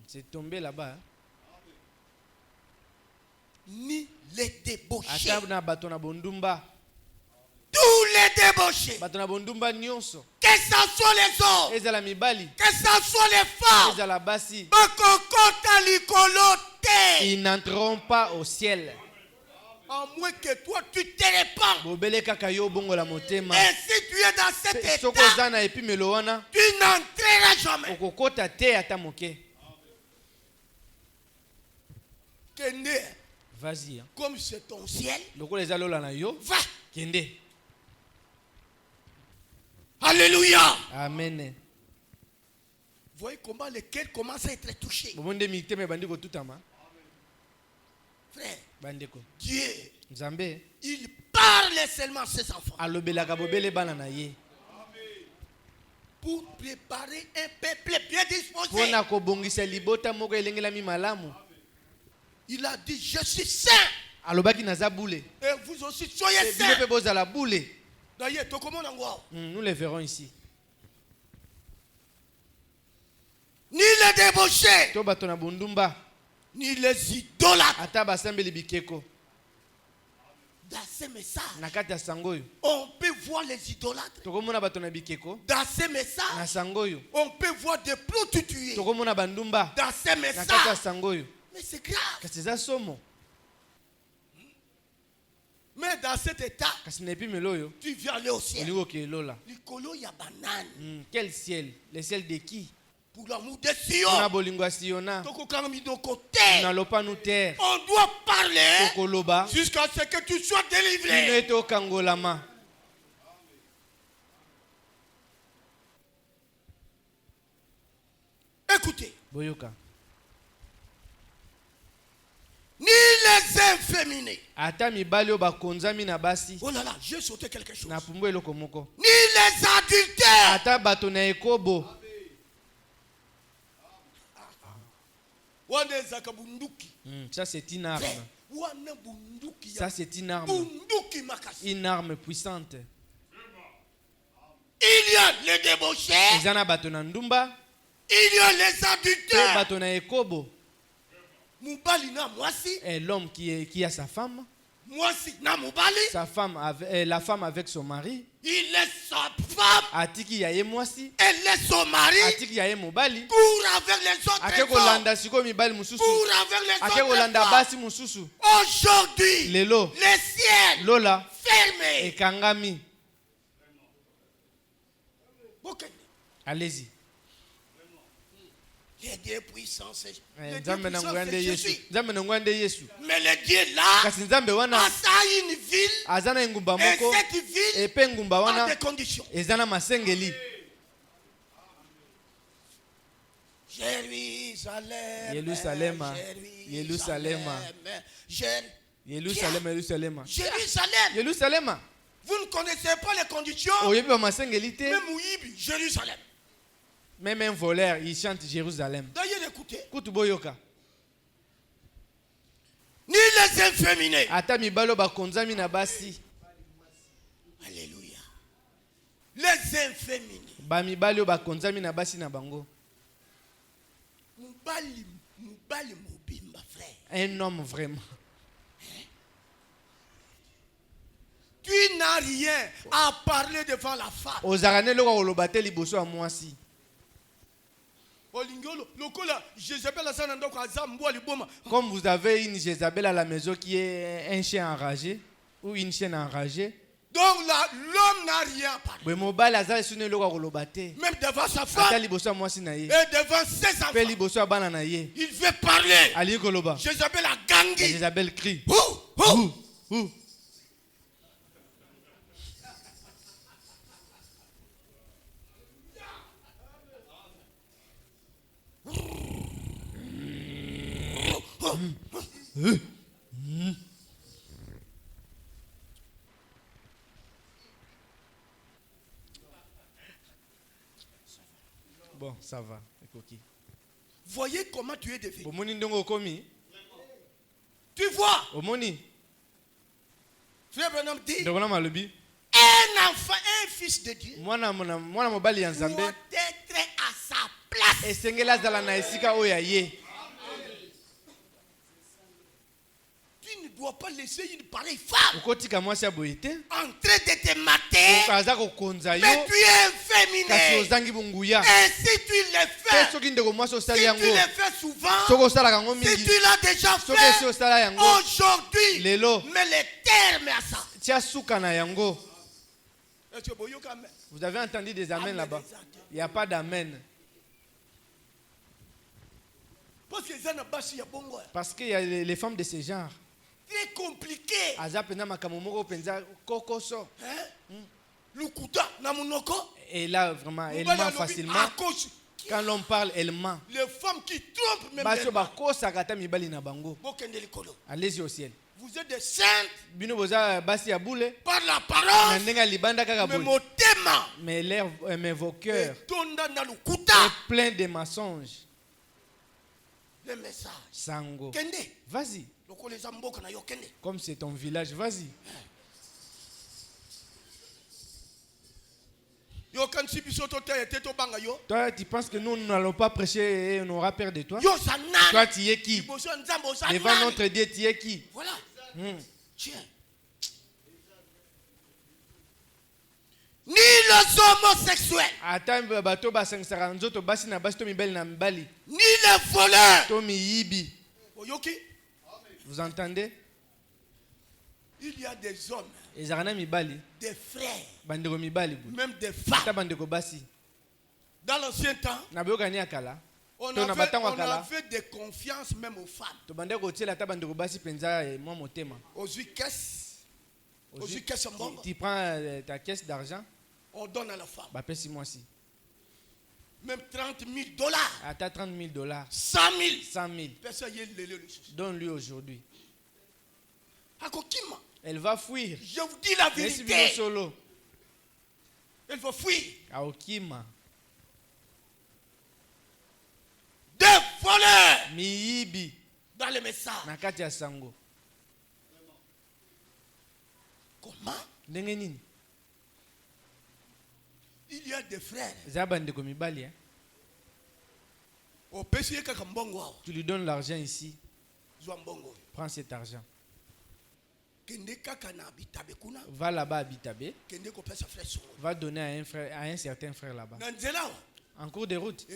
C'est tombé là-bas. Hein. Ni les débauchés. Ata na bato na bondumba. Tous les débauchés. Bato na bondumba nyonso. Que ça soit les hommes. Ezala mibali. Que ça soit les femmes. Ezala basi. Bakokota likolo te. Ils n'entreront pas au ciel. À moins que toi tu te répands. Bobele kaka yo bongo la motema. Et si tu es dans cet état, Soko zana epi melowana. tu n'entreras jamais. Okokota te ata moke. Kende, Vas-y. Hein. comme c'est ton ciel, Lokola eza lola na yo. va. Kende. Alléluia. Amen. Voyez comment le cœur commence à être touché. Bomonde miteme bandiko tutama. Frère, Bandeko. Dieu, Nzambe. il parle seulement à ses enfants Alobelaka bobele bana na ye. pour préparer un peuple bien disposé. Pona kobongisa libota moko elengelami malamu. Il a dit, je suis saint. Alobaki naza boule. Et vous aussi, soyez Bino saints. pe bozala boule. D'ailleurs, tout comment on voit. Nous les verrons ici. Ni les débauchés, To bato na bondumba. ni les idolâtres. Ata basambeli bikeko. Dans ces messages, Na kati ya sangoyo. on peut voir les idolâtres. Tokomona bato na bikeko. Dans ces Na messages, sangoyo. on peut voir des prostituées. Tokomona bandumba. Dans ces Na kati ya messages. sangoyo. Mais c'est grave. Kasi eza somo. Mais dans cet état, kasi na epi meloyo tu viens aller au ciel. olingi okelola. Nicolo ya banane. Quel ciel? Le ciel de qui? Pour l'amour de Sion. Mpona bolingo ya Siona. Toko kangami de côté. Nalopa nu terre. On doit parler Tokoloba jusqu'à ce que tu sois kino délivré. ete okangolama. Écoutez, Boyoka. ni les inféminés. Ata mibali oyo bakonzami na basi. Oh là là, j'ai sauté quelque chose. Na pumbu eloko moko. Ni les adultères. Ata bato na ekobo. Wana ezaka bunduki. Ça c'est une arme. Wana bunduki. Ça c'est une arme. Bunduki makasi. Une arme puissante. Il y a les débauchés. Ezana bato na ndumba. Il y a les Pe adultères. bato na ekobo. Mubali na mwasi. Et l'homme qui a sa femme. Mwasi na mubali. Sa femme la femme avec son mari. Il laisse sa femme. Atiki yaye mwasi. Elle laisse son mari. Atiki yaye mobali. Court avec les autres Ake femmes. kolanda siko mibali mususu. Court avec les Ake autres kolanda femmes. basi mususu. Aujourd'hui, Lelo. les ciels Lola. fermés. Ekangami. Bokende. Allez-y. Les dieux puissants, c'est Nzambe na ngwande Yesu. Jésus. Nzambe na ngwande Yesu. Mais le Dieu là, Kasi nzambe wana a ça une ville. azana ngumba Et moko. cette ville Epe ngumba a wana des conditions. ezana masengeli. Jérusalem. Yerusalem. Jérusalem. Yerusalem. Jérusalem. Yerusalem. Vous ne connaissez pas les conditions. Oyebi ba masengeli te. Même Ouibi, Jérusalem. Même un voleur, il chante Jérusalem. D'ailleurs, écoutez. Kutu boyoka. Ni les inféminés. Ata mibalo bakonzami na basi. Alléluia. Les inféminés. Ba mibalo bakonzami na basi na bango. Mubali mobimba, frère. Un homme vraiment. Tu n'as rien à parler devant la femme. Ozarane loko olobate liboso ya mwasi. Comme vous avez une Jézabel à la maison qui est un chien enragé ou une chienne enragée. Donc l'homme n'a rien à parler. Même devant sa femme et devant ses enfants. Il veut parler. Jézabel a gagné. Jézabel crie. Bon, ça va. Voyez comment tu es devenu. Tu vois. Frère Branham dit, un enfant, un fils de Dieu doit être à sa place. Tu ne dois pas laisser une pareille femme en train de te mater, mais tu es féminin. Et si tu le fais, si tu le fais souvent, si tu l'as déjà fait, aujourd'hui, mets les termes à ça. Vous avez entendu des amens là-bas? Il n'y a pas d'amen. Parce qu'il y a les femmes de ce genre. Très compliqué. Et là, vraiment, elle ment facilement. Quand l'on parle, elle ment. Les femmes qui trompent même allez-y au ciel. vous êtes des saintes Par la parole, mais vos cœurs est plein de mensonges. Le message. Sango. Kende. Vas-y. Comme c'est ton village, vas-y. Toi, tu penses que nous n'allons pas prêcher et on aura peur de toi? Toi, tu es qui? Devant notre Dieu, tu es qui? Voilà. Tiens. Ni les homosexuels, ni les voleurs. Vous entendez? Il y a des hommes, des frères, même des femmes. Dans l'ancien temps, on avait de confiance même aux femmes. Tu prends ta caisse d'argent, on donne à la femme. $. Même $30,000. À 30 000. 100 000. Donne-lui aujourd'hui. Akokima. Elle va fuir. Je vous dis la vérité. Elle va fuir. Aokima. Des voleurs. Miyibi. Dans les messages. Nakati ya sango. Comment? Ndenge nini? Il y a des frères. Zabandeko mibali. Tu lui donnes l'argent ici. Prends cet argent. Va là-bas à Bitabe. Va donner à un certain frère là-bas. En cours de route,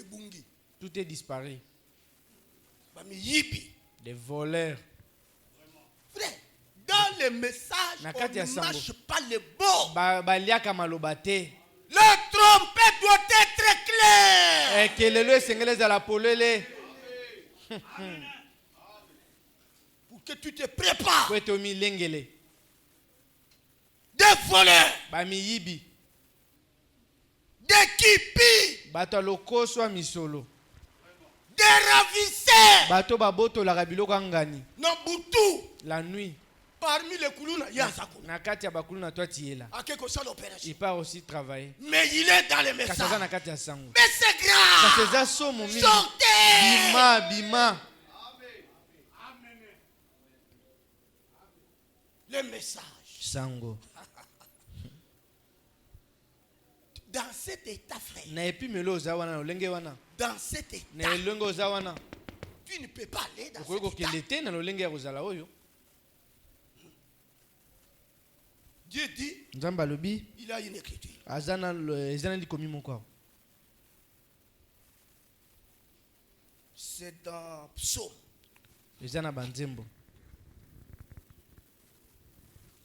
tout est disparu. Des voleurs. Frère, dans les messages, on ne marche pas les beaux. La trompette doit être claire. Pour que tu te prépares. Des voleurs. Des kipis. Des ravisseurs. Non, Boutou. La nuit. Parmi les Koulouna, il y a Zakuna. Il part aussi travailler. Mais il est dans les messages. Mais c'est grave. Sortez. Bima. Les messages. Sango. Dans cet état, frère. Dans cet état. Tu ne peux pas aller dans cet état. Dieu dit, il a une écriture. C'est dans Psaume.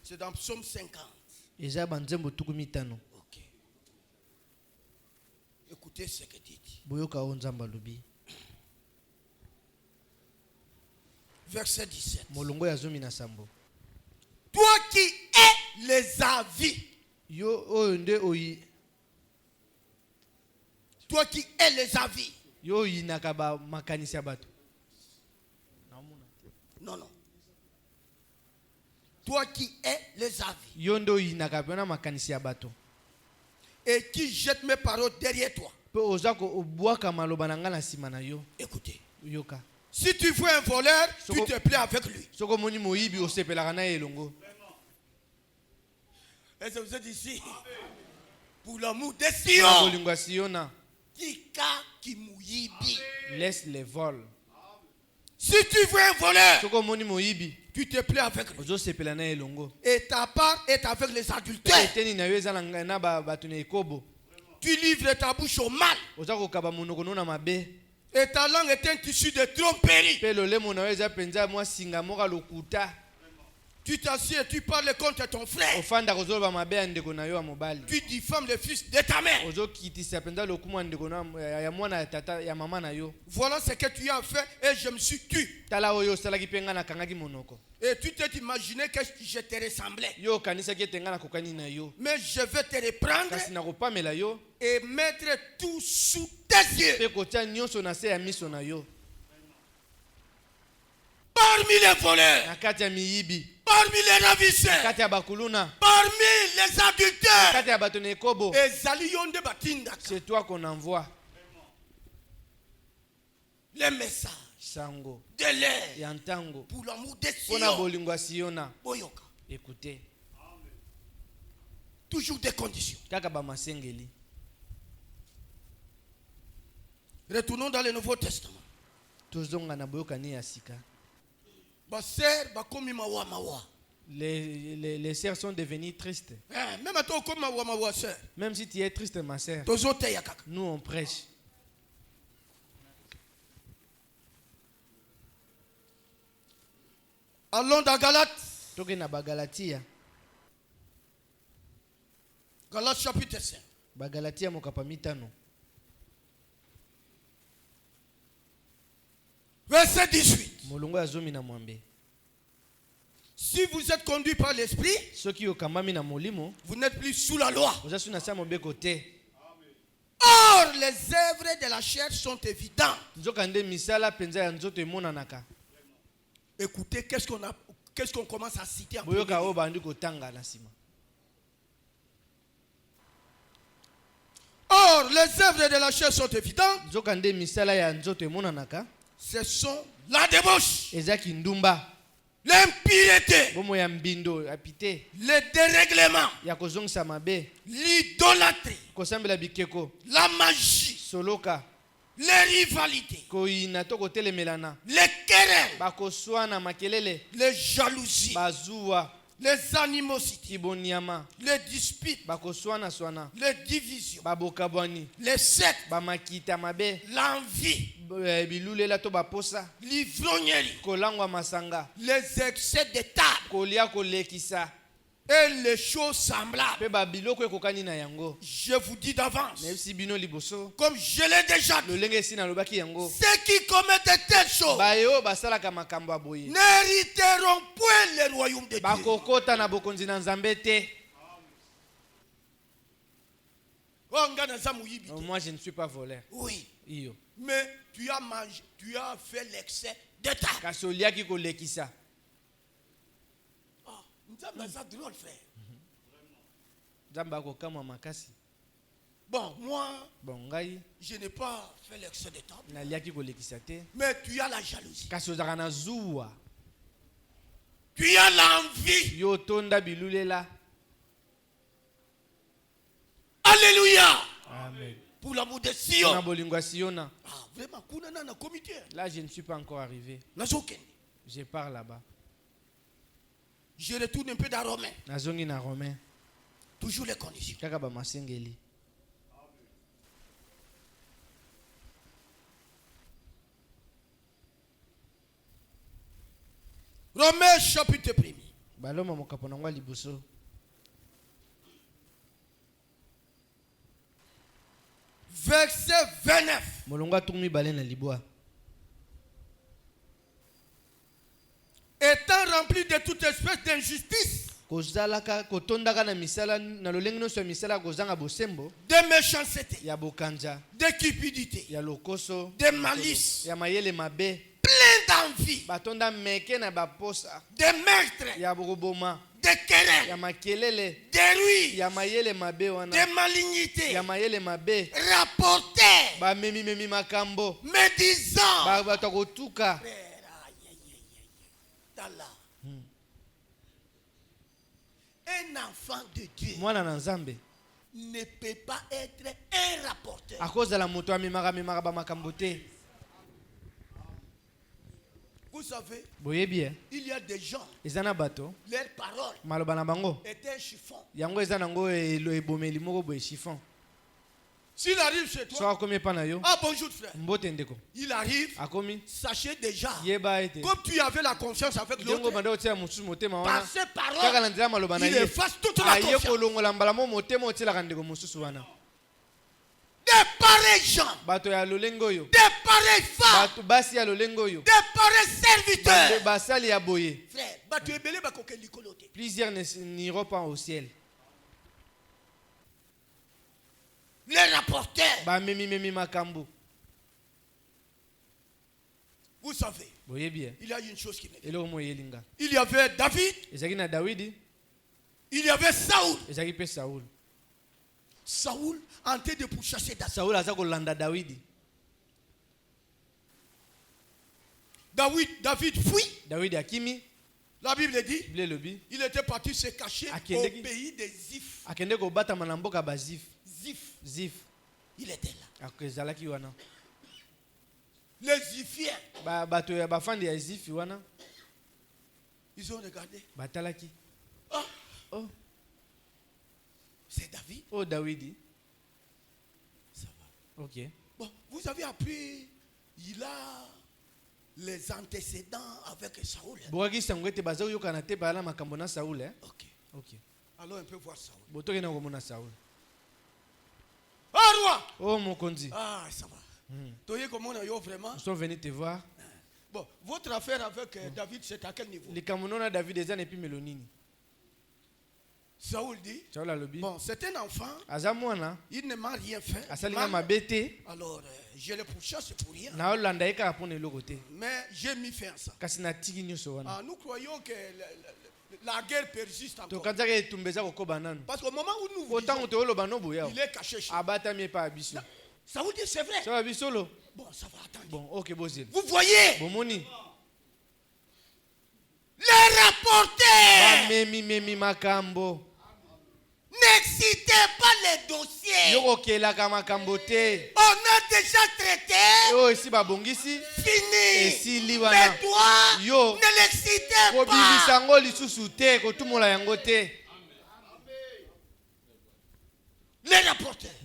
C'est dans Psaume 50. Ok. Écoutez ce que dit. Verset 17. Toi qui es les avis. Toi qui es les avis. Non. Toi qui es les avis. Et qui jette mes paroles derrière toi. Écoutez. Si tu vois un voleur, tu te plais avec lui. Et je vous ai dit ici, pour l'amour de Sion, laisse les vols. Si tu vois un voleur, tu te plais avec lui. Et ta part est avec les adultères. Tu livres ta bouche au mal. Et ta langue est un tissu de tromperie. Tu t'assieds et tu parles contre ton frère. Tu diffames le fils de ta mère. Voilà ce que tu as fait et je me suis tué. Et tu t'es imaginé que je te ressemblais. Mais je vais te reprendre et mettre tout sous tes yeux. Parmi les voleurs, parmi les ravisseurs, parmi les adultères, c'est toi qu'on envoie. Les messages de l'air pour l'amour de Sion. Écoutez. Toujours des conditions. Retournons dans le Nouveau Testament. Les sœurs sont devenues tristes. Même si tu es triste, ma sœur, nous on prêche. Allons dans Galates. Tokena ba Galatia. Galates chapitre 5. Ba Galatia mokapa mitano. Verset 18. Molongo ya zomi na mwambe. Si vous êtes conduit par l'esprit, Soki okambami na molimo, vous n'êtes plus sous la loi. ozasu na sa mobeko te. Or, les œuvres de la chair sont évidentes. Nzokande misala penza ya nzoto emonanaka. Écoutez, qu'est-ce qu'on commence à citer en Boyoka o bandi kotanga na sima. Or, les œuvres de la chair sont évidentes. Nzokande misala ya nzoto emonanaka. Ce sont la débauche, Ezaki ndumba. l'impureté, Bomo ya mbindo apite. le dérèglement, Ya kozongisa mabe. l'idolâtrie, Kosambela bikeko. la magie, Soloka. les rivalités, Koina to kotelemelana. les querelles, Bakoswana makelele. les jalousies, Bazuwa. les animosités, Kibonyama. les disputes, Bakoswana swana. les divisions, Babokabwani. les sectes, Bamakita mabe. l'envie, Bilulela to baposa. l'ivrognerie, Kolangwa masanga. les excès de table Kolia kolekisa. et les choses semblables. Pe babiloko ekokani na yango. Je vous dis d'avance, Nayebisi bino liboso. comme je l'ai déjà dit, Lolenge esi nalobaki yango. ceux qui commettent de telles choses Bayo basalaka makambo ya boye. n'hériteront point le royaume de Dieu. Bakokota na bokonzi na Nzambe te. Oh, nga naza muyibi te. Moi je ne suis pas voleur. Oui, Iyo. mais tu as mangé, tu as fait l'excès de table. Kasi oliaki kolekisa. Oh, nzambe aza drôle, frère. Nzambe akokamwa makasi. Bon, moi, Bon ngai je n'ai pas fait l'excès de table. naliaki kolekisa te. Mais tu as la jalousie. Kasi ozalaka na zuwa. Tu as l'envie. Yo tonda bilulela. Alléluia. Amen. Pour l'amour de Na Sion. bolingo ya Siona. Ah, vraiment, kuna na comité. Là je ne suis pas encore arrivé. Nazoken. Je pars là-bas. Je retourne un peu dans Romain. Nazongi na Romain. Toujours les conditions. Kaka ba masengeli. Romains chapitre 1er. Baloma mokapo nangwa liboso. Verset 29. Molonga tumi bale na libwa. Étant rempli de toute espèce d'injustice, Kozalaka kotondaka na misala na lolenge nyonso ya misala kozanga bosembo de méchanceté, ya bokanja de cupidité, ya lokoso de malice, ya mayele mabe plein d'envie, batonda meke na baposa de meurtre, ya bokoboma de querelle, ya makelele de ruine, ya mayele mabe wana de malignité, ya mayele mabe rapportés, bamemi makambo médisants. bato ya kotuka Un enfant de Dieu mwana na Nzambe ne peut pas être un rapporteur. akozala moto amemaka bamakambo te. Vous savez, Boyebi il y a des gens, eza na bato leurs paroles maloba na bango est un chiffon. yango eza nango ebomeli moko boye chiffon. S'il arrive chez So toi, akomi epa na yo ah bonjour frère, mbote ndeko il arrive, akomi sachez déjà, yeba ete comme tu avais la confiance avec ndenge l'autre, banda otia mosusu motema par wana ses kaka paroles, na nzela maloba na il ye efface toute la aye confiance. kolongola mbala mo motema otielaka ndeko mosusu wana. Des pareils gens, Bato ya lolenge oyo des pareilles femmes, bato basi ya lolenge oyo des pareils serviteurs. basali ya boye Frère, bato ebele bakoke likolo te. plusieurs n'iront pas au ciel. Les rapporteurs, Bamemi makambo. vous savez, Boyebi il y a une chose qui me dit. eloko mo yelinga Il y avait David, ezaki na Dawidi il y avait Saoul. ezaki pe Saul. Saoul en train de pourchasser David. Saul aza kolanda Dawidi. David fuit. Dawidi akimi La Bible dit, Bible elobi il était parti se cacher Akendeki. au pays des Ziph. akende kobatama na mboka bazif Ziph. Il était là. akezalaki wana Les Ziphiens, bato ya bafandi ya Zifi wana ils ont regardé. batalaki Ah, oh c'est David. oh Dawidi. Ça va. Ok. Bon, vous avez appris, les antécédents avec Saoul. Ok. Ok. Alors on peut voir Saoul. Saoul. Oh roi! Oh mon condi. Ah, ça va. Tu vois comment on a eu vraiment? Nous sommes venus te voir. Bon, votre affaire avec David, c'est à quel niveau? Les Camerounais David des années puis Mélonini. Saoul dit. Saoul a lobby. Bon, c'est un enfant. Azamwana. Il ne m'a rien fait. Alors, je le pourchasse pour rien. Mais j'ai mis fin à ça. Nous croyons que la guerre persiste encore. Parce qu'au moment où nous vivons, il est caché chez nous. Saoul dit c'est vrai. Bon, ça va attendre. Bon, ok, vous voyez? Les rapporteurs. N'excitez pas les dossiers. On a déjà traité. Fini. Mais toi, ne l'excitez pas. Les rapporteurs.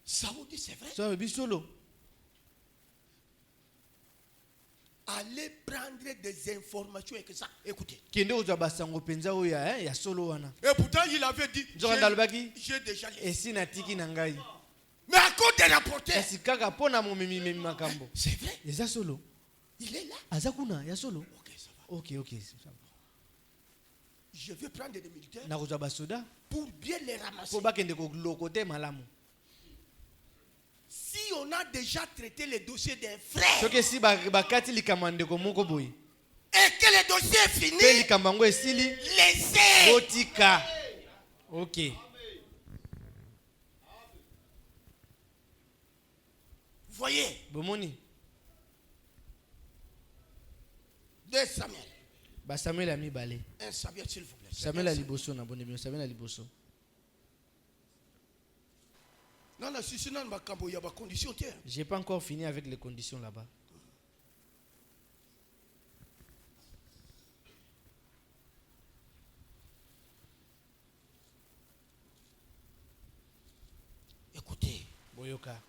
Ça vous dit c'est vrai? Allez prendre des informations et que ça. Écoutez. Et pourtant il avait dit j'ai déjà laissé. Mais à cause des rapporteurs. C'est vrai. Il est là. Ok, ça va. Ok. Je vais prendre des militaires pour bien les ramasser. Si on a déjà traité les dossiers d'un frère et que le dossier est fini, laissez. Ok. Voyez. 2 Samuel. Samuel a mis balai. 1 Samuel s'il vous plaît. Samuel a liboso na bonne Samuel a liboso. Non, là, si sinon, il y a des conditions. J'ai pas encore fini avec les conditions là-bas. Écoutez. Boyoka.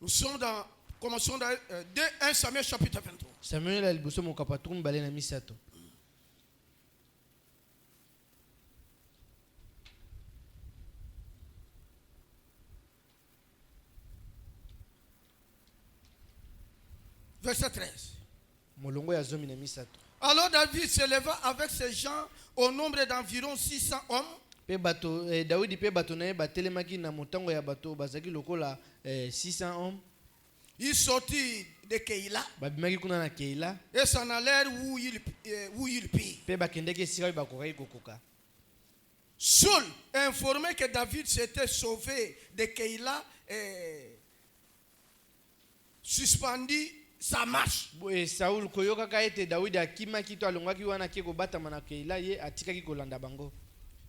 Nous sommes dans. Commençons dans 1 Samuel chapitre 23. Samuel a liboso mon kapatoum balé na misato. Verset 13. Molongo ya zomi na misato. Alors David se leva avec ses gens au nombre d'environ 600 hommes. David pe bato na batelemaki na motango ya bato bazaki lokola 600 hommes. Il sortit de Keïla et s'en allèrent où il prit. Saul, informé que David s'était sauvé de Keïla, suspendit sa marche.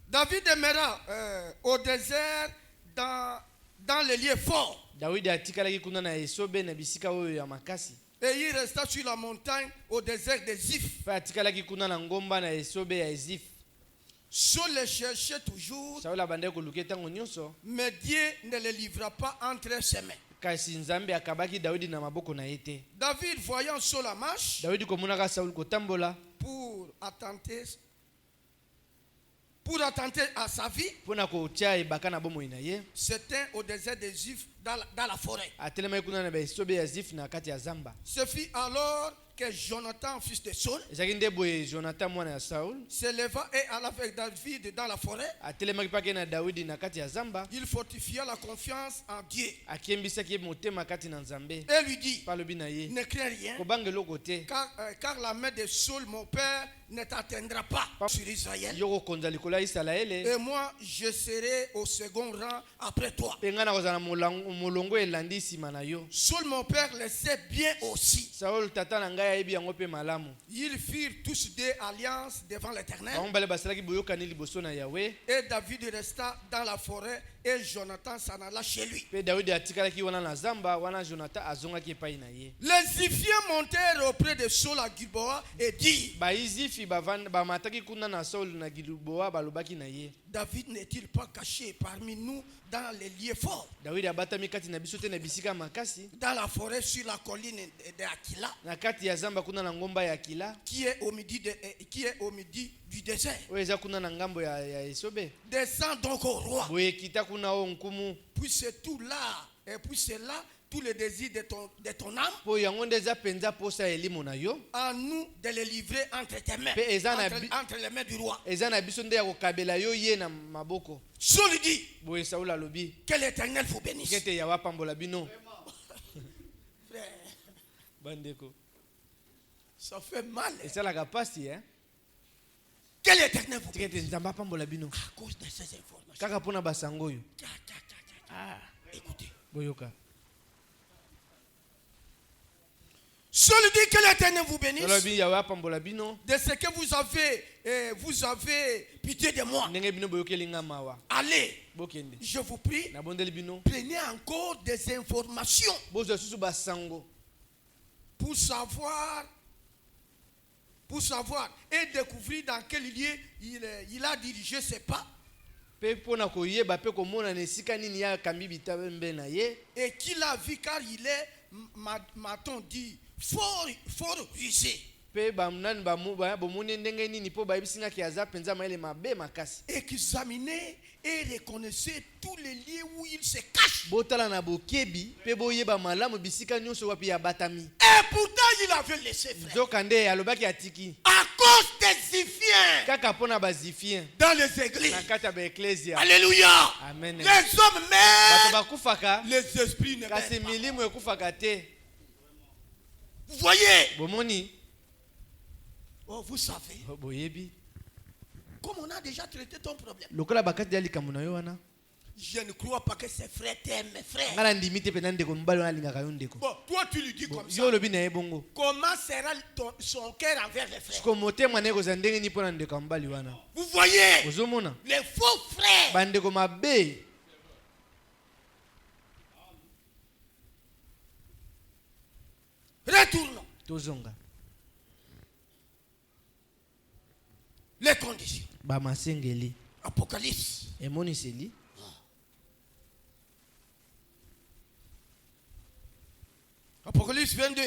David demeura au désert dans les lieux forts. Et il resta sur la montagne au désert de Ziph. Saul le cherchait toujours, mais Dieu ne le livra pas entre ses mains. David, voyant Saul la marche, pour attenter à sa vie, c'était au désert de Ziph dans la forêt. Ce fut alors que Jonathan, fils de Saul, se leva et alla avec David dans la forêt. Il fortifia la confiance en Dieu et lui dit: ne crains rien, car la main de Saul, mon père, ne t'atteindra pas sur Israël. Et moi, je serai au second rang après toi. Saul, mon père, le sait bien aussi. Ils firent tous deux alliances devant l'Éternel. Et David resta dans la forêt et Jonathan s'en alla chez lui. Pe David atikala ki wana na zamba, wana Jonathan azonga ki epai na ye. Les Ziphiens montèrent auprès de Saul à Gilboa et dit, ba Izifi ba mataki kuna na Saul na Gilboa balobaki na ye. David n'est-il pas caché parmi nous dans les lieux forts? David abatami kati na biso te na bisika makasi. Dans la forêt sur la colline de Aquila. Na kati ya zamba kuna na ngomba ya Aquila. Qui est au midi du désert. Oeza kuna na ngambo ya Esobe. Descends donc au roi. Boye kita kuna o nkumu. Puis c'est tout là et puis c'est là tous les désirs de ton âme. Po yango ndeza penza posa elimo na yo. À nous de les livrer entre tes mains. Entre les mains du roi. Ezana biso nde ya kokabela yo ye na maboko. Saul dit. Boye Saul alobi. Que l'Éternel vous bénisse. Kete ya wapambola bino. Frère. Bandeko. Ça fait mal. Et ça la capacité hein. Que l'Éternel vous bénisse. Kete nzamba pambola bino. À cause de ces informations. Kaka pona basango yo. Ah, écoutez. Boyoka. Saul dit que l'Éternel vous bénisse. De ce que vous avez pitié de moi. Allez, je vous prie, prenez encore des informations pour savoir et découvrir dans quel lieu il a dirigé ses pas. Et qu'il a vu car il est, m'a-t-on dit, fort rusé. Examinez et reconnaissez tous les lieux où il se cache. Et pourtant il avait laissé frère. À cause des Ziphiens dans les églises. Alléluia. Amen. Les hommes meurent, les esprits ne meurent pas. Vous voyez? Oh, vous savez. Comme on a déjà traité ton problème. Je ne crois pas que ses frères t'aiment, mes frères. Bon, toi tu lui dis comme ça. Comment sera son cœur envers les frères? Vous voyez? Les faux frères. Retournons. Les conditions. Apocalypse. Apocalypse 22.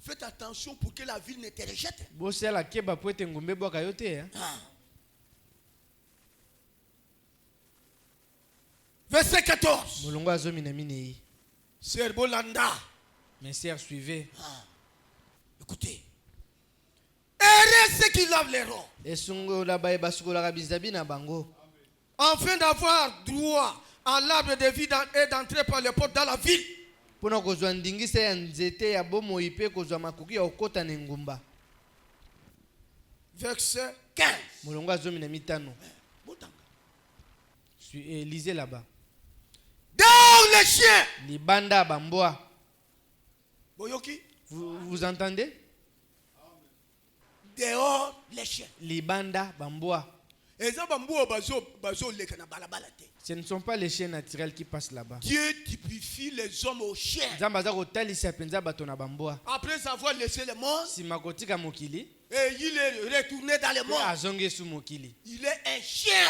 Faites attention pour que la ville ne te rejette. Verset 14. Sœur Bolanda. Mes sœurs, suivez. Écoutez. Errez ceux qui lavent les robes. Afin d'avoir droit à l'arbre de vie et d'entrer par les portes dans la ville. Verset 15. Lisez là-bas. Dehors les chiens. Libanda bamboa. Boyoki. Vous entendez? Dehors les chiens. Libanda bamboa. Ce ne sont pas les chiens naturels qui passent là-bas. Dieu typifie les hommes aux chiens. Après avoir laissé le monde, et il est retourné dans le monde. Il est un chien.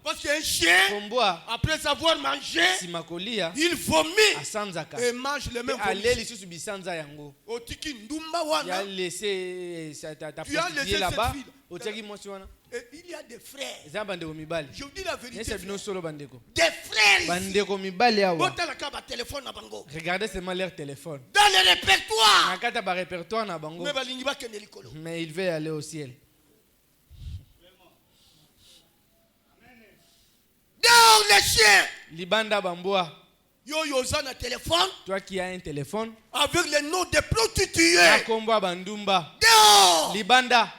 Parce qu'un chien, après avoir mangé, il vomit et mange le même vomi. Tu as laissé là-bas. Et il y a des frères. Je vous dis la vérité. Des frères. Regardez seulement leur téléphone. Dans le répertoire. Mais il veut aller au ciel. Dehors les chiens. Libanda bamboa. Toi qui as un téléphone. Avec le nom de prostituées. Dehors. Libanda.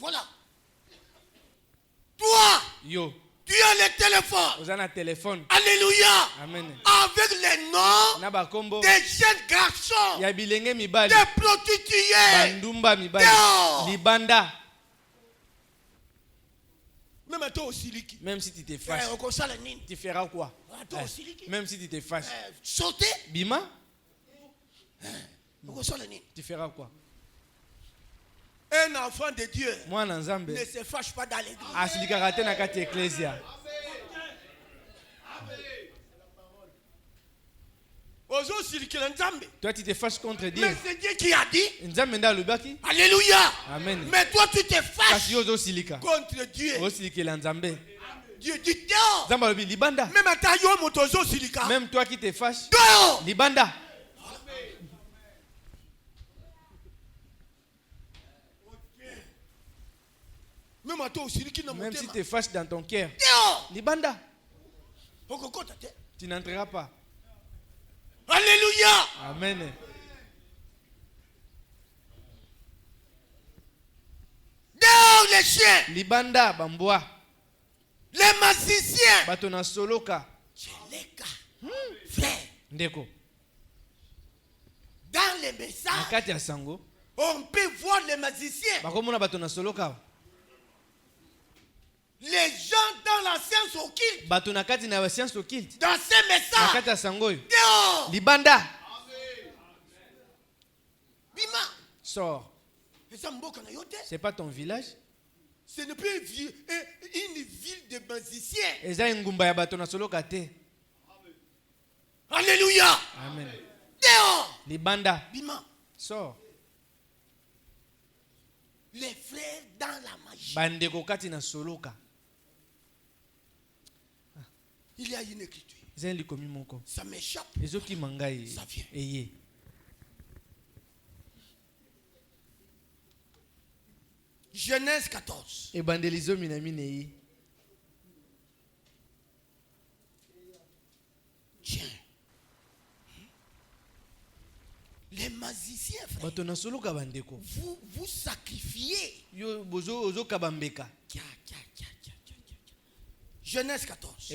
Voilà. Toi, yo, Tu as le téléphone. Vous avez un téléphone. Alléluia. Amen. Avec les noms des jeunes garçons. Des prostituées. Bandumba mibali. Libanda. Même toi aussi, même si tu te fâches, tu feras quoi? Même si tu te fâches, sauter. Bima, tu feras quoi? Un enfant de Dieu ne se fâche pas dans l'église. Toi tu te fâches contre Dieu. Mais c'est Dieu qui a dit. Alléluia. Amen. Mais toi tu te fâches contre Dieu. Dieu dit même toi qui te fâches. Libanda. Même si tu te fâches dans ton cœur. Libanda. Tu n'entreras pas. Alléluia. Amen. Dehors les chiens. Libanda bamboa. Les magiciens. Batona soloka. Les gars. Frère. Ndeko. Dans les messages. On peut voir les magiciens. Les gens dans la science occulte. Dans ces messages. Libanda. Bima. Sors. C'est pas ton village. Ce n'est plus une ville de magiciens. Alléluia. Amen. Dehors. Libanda. Bima. Sors. Les frères dans la magie. Bandeko kati na soloka. Il y a une écriture. Ça m'échappe. Ça vient. Genèse 14. Tiens. Les magiciens, frère. Vous sacrifiez. Genèse 14.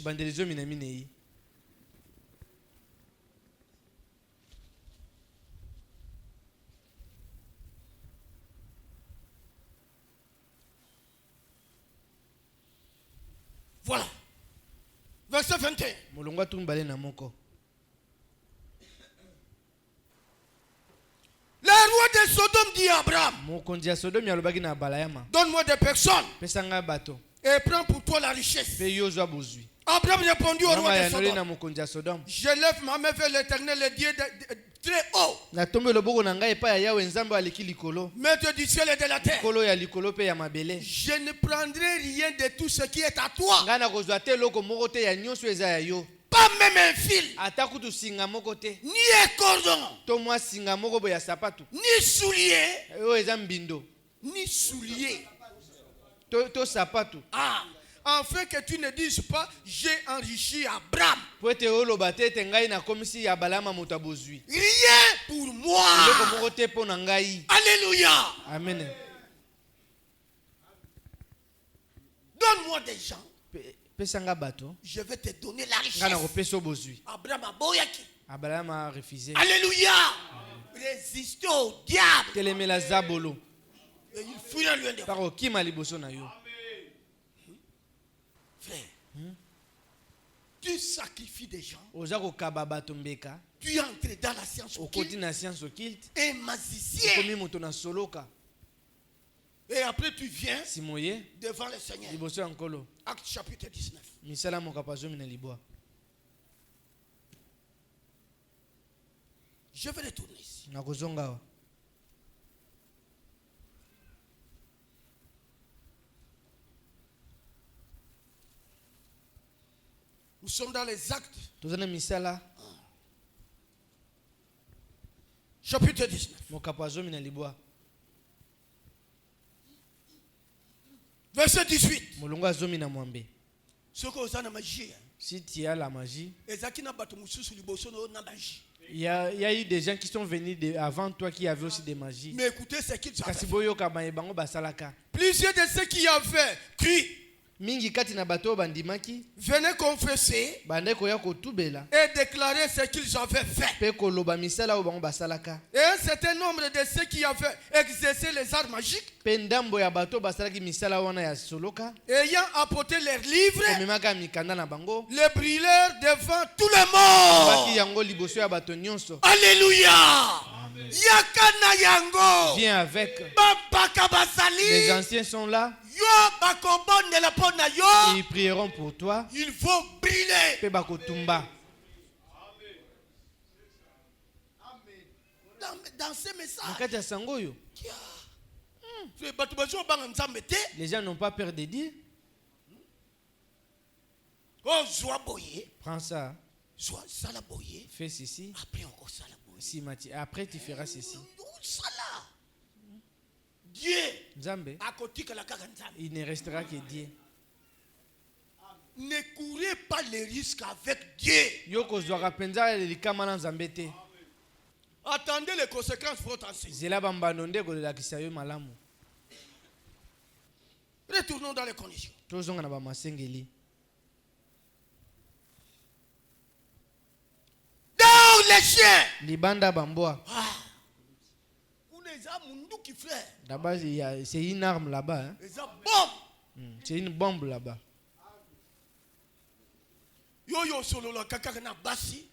Voilà. Verset 21. Le roi de Sodome dit à Abraham, donne-moi des personnes et prends pour toi la richesse. Abraham répondit au roi de Sodome, je lève ma main vers l'Éternel, le Dieu très haut, maître du ciel et de la terre. Je ne prendrai rien de tout ce qui est à toi. Pas même un fil, ni un cordon, ni soulier, ni soulier. Ah, afin que tu ne dises pas, j'ai enrichi Abraham. Rien pour moi. Alléluia. Amen. Donne-moi des gens. Je vais te donner la richesse. Abraham a refusé. Alléluia. Résister au diable. Et il fuira loin de vous. Frère, tu sacrifies des gens. Tu entres dans la science occulte. Et magicien. Et après tu viens devant le Seigneur. Acte chapitre 19. Je vais retourner ici. Nous sommes dans les actes. Chapitre 19. Verset 18. Si tu as la magie, il y a eu des gens qui sont venus avant toi qui avaient aussi des magies. Mais écoutez ce qu'ils ont fait. Fait. Plusieurs de ceux qui avaient cru venaient confesser et déclarer ce qu'ils avaient fait. Et un certain nombre de ceux qui avaient exercé les arts magiques, ayant apporté leurs livres, les brûlèrent devant tout le monde. Alléluia. Viens avec. Les anciens sont là. Ils prieront pour toi. Ils vont brûler. Dans ces messages, les gens n'ont pas peur de dire. Prends ça. Fais ceci. Après tu feras ceci. Dieu, il ne restera que Dieu. Ne courez pas les risques avec Dieu. Attendez les conséquences de votre enseignement. Retournons dans les conditions. Dans les chiens. Là-bas, c'est une arme là-bas. Hein? C'est une bombe là-bas.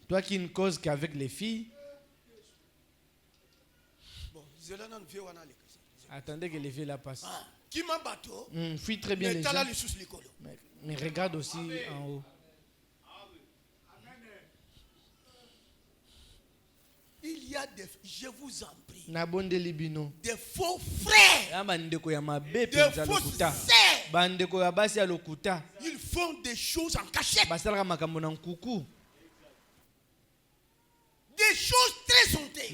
Toi qui ne causes qu'avec les filles. Attendez que les filles la passent. Fuis très bien les gens. Mais regarde aussi en haut. Il y a des, je vous en prie, des faux frères, des fausses sœurs. Ils font des choses en cachette. Des choses très honteuses.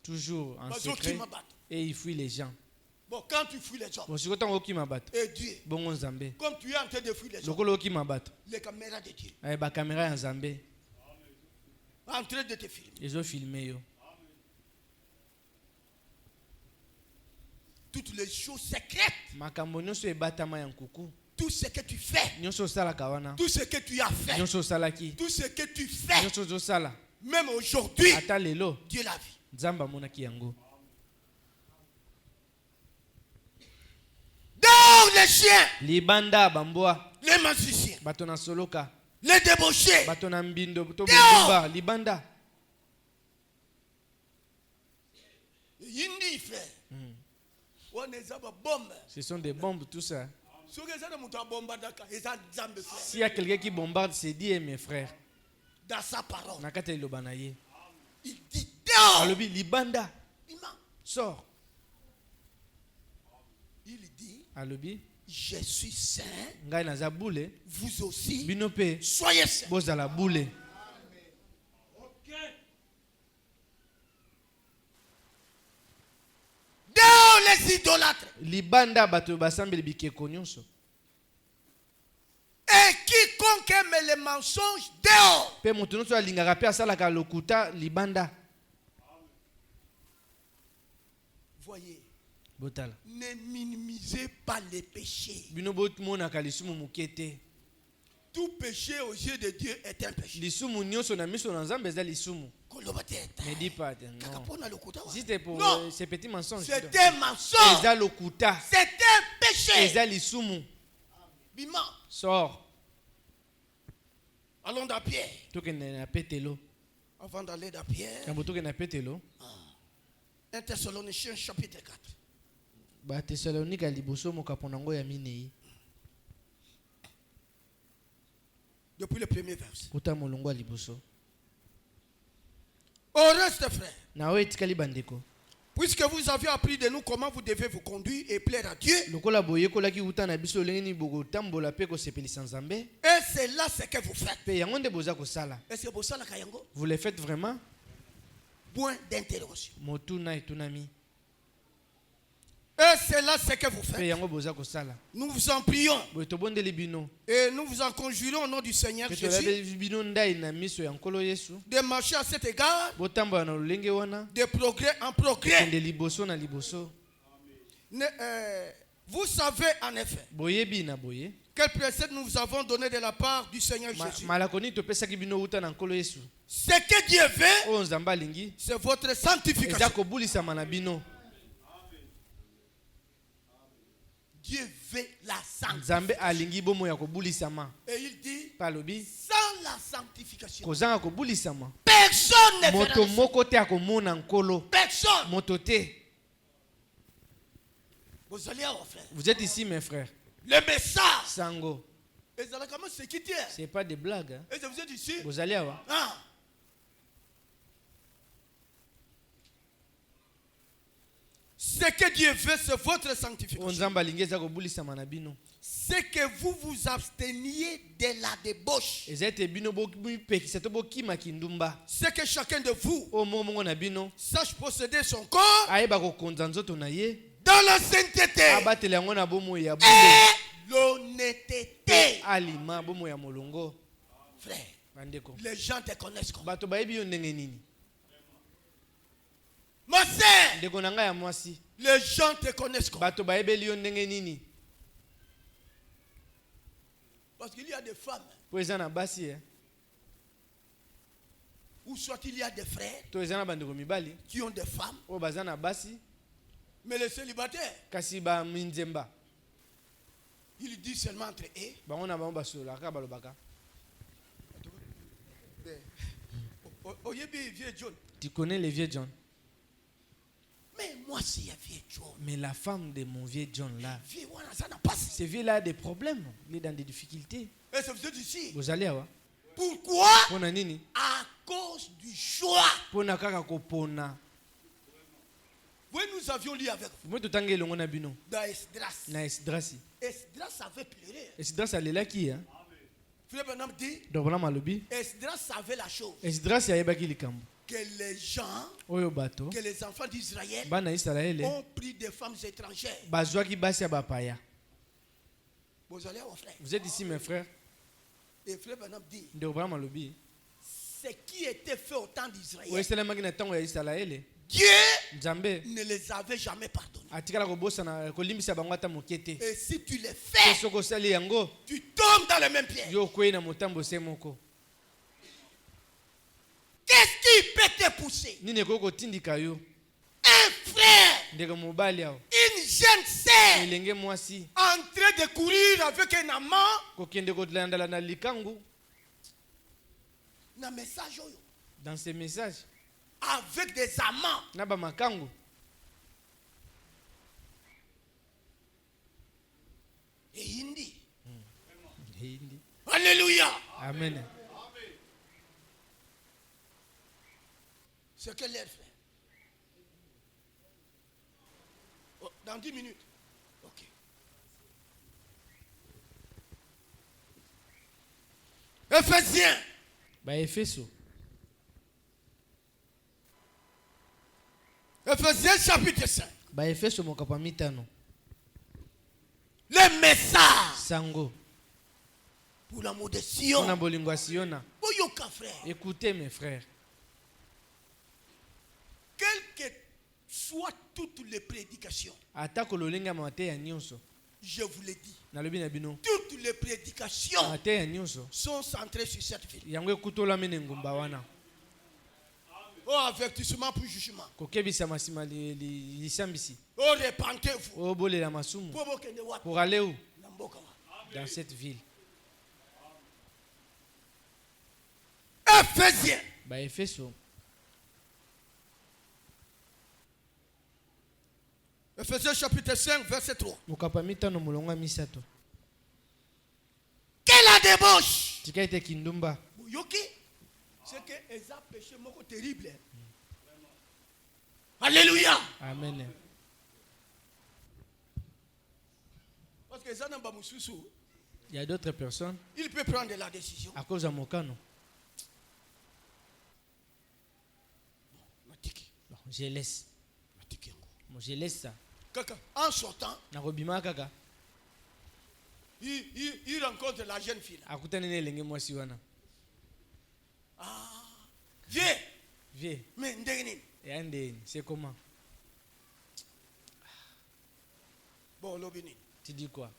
Toujours en secret. Et il fuit les gens. Bon, quand tu fuis les gens, et Dieu, comme tu es en train de fuir les gens, les caméras de Dieu, en train de te filmer. Ils ont filmé. Toutes les choses secrètes, tout ce que tu fais, tout ce que tu as fait, tout ce que tu fais, même aujourd'hui, Dieu l'a vu. Dans les chiens, les magiciens, les débauchés, ce sont des bombes, tout ça. S'il y a quelqu'un qui bombarde, c'est Dieu, mes frères. Dans sa parole, il dit Libanda, sors. Il dit, je suis saint, vous aussi, soyez saints. Dans les idolâtres, et quiconque aime les mensonges, dehors. Voyez, ne minimisez pas les péchés. Tout péché aux yeux de Dieu est un péché. Ne dis pas, non. Si c'était pour ces petits mensonges. C'est un mensonge. C'est un péché. Bima. Sors. Allons dans Pierre. Avant d'aller dans Pierre. 1 Thessaloniciens chapitre 4. Depuis le premier verset. Au reste, frère, puisque vous avez appris de nous comment vous devez vous conduire et plaire à Dieu, et c'est là ce que vous faites. Est-ce que vous le faites vraiment? Point d'interrogation. Et c'est là ce que vous faites. Nous vous en prions. Et nous vous en conjurons au nom du Seigneur Jésus de marcher à cet égard, de progrès en progrès. Vous savez en effet quel précède nous avons donné de la part du Seigneur Jésus. Ce que Dieu veut, c'est votre sanctification. Dieu veut la sanctification. Et il dit, sans la sanctification, personne ne verra. Personne. Vous êtes ici, mes frères. Le message. Sango. C'est pas des blagues. Hein? Et vous êtes ici. Vous allez avoir. Ah. Ce que Dieu veut, c'est votre sanctification. C'est que vous vous absteniez de la débauche. C'est que chacun de vous sache posséder son corps dans la sainteté et l'honnêteté. Frère, les gens te connaissent comme ma sœur, les gens te connaissent comme parce qu'il y a des femmes ou soit il y a des frères qui ont des femmes, mais les célibataires, il dit seulement entre eux. Tu connais les vieux John? Mais moi, s'il y a vieux John. Mais la femme de mon vieux John là, ce vieux là a des problèmes, il est dans des difficultés. Et ça vous êtes ici. Vous allez voir. Pourquoi? À cause du choix. Oui, nous avions lu avec vous. Dans Esdras. Esdras avait pleuré. Esdras allait là qui hein? Frère Branham dit. Esdras savait la chose. Esdras que les gens, que les enfants d'Israël ont pris des femmes étrangères. Vous allez voir, frère. Vous êtes ici, mes frères. Et frère Branham dit. Ce qui était fait au temps d'Israël. Dieu ne les avait jamais pardonnés. Et si tu les fais, tu tombes dans le même piège. Qu'est-ce qui peut te pousser? Un frère, une jeune sœur, en train de courir avec un amant, dans ces messages, avec des amants, et hindi. Alléluia. Amen. Ce que l'air fait. Oh, dans 10 minutes. Ok. Éphésiens. Éphésiens chapitre 5. Le message. Sango. Pour l'amour de Sion. Écoutez mes frères. Quelles que soient toutes les prédications, je vous l'ai dit, toutes les prédications sont centrées sur cette ville. Oh, avertissement pour jugement. Oh, repentez-vous. Pour aller où? Dans cette ville. Éphésiens. Éphésiens chapitre 5, verset 3. Quelle la débauche? C'est que les a péché moko terrible. Alléluia. Amen. Parce que il y a d'autres personnes. Il peut prendre la décision. À cause de mon canon. Je laisse. Je laisse ça. En sortant, il rencontre la jeune fille. Ah, viens. Mais c'est comment? Bon, l'obéni. Tu dis quoi?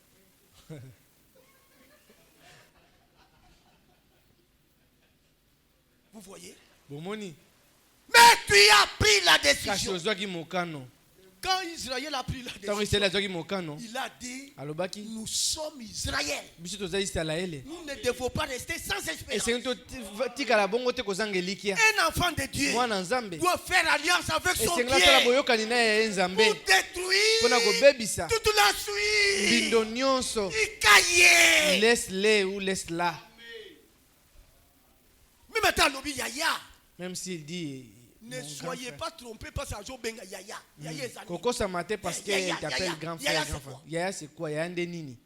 Vous voyez? Bon, moni. Mais tu as pris la décision. Quand Israël a pris la décision, il a dit, nous sommes Israël. Nous ne devons pas rester sans espérance. Un enfant de Dieu doit faire alliance avec son Dieu pour détruire toute la suite. Laisse-les ou laisse-la. Même s'il dit... Ne soyez pas trompés parce que Benga Yaya. Coco Samate parce qu'il t'appelle grand frère. Yaya c'est quoi? Yaya Ndenini.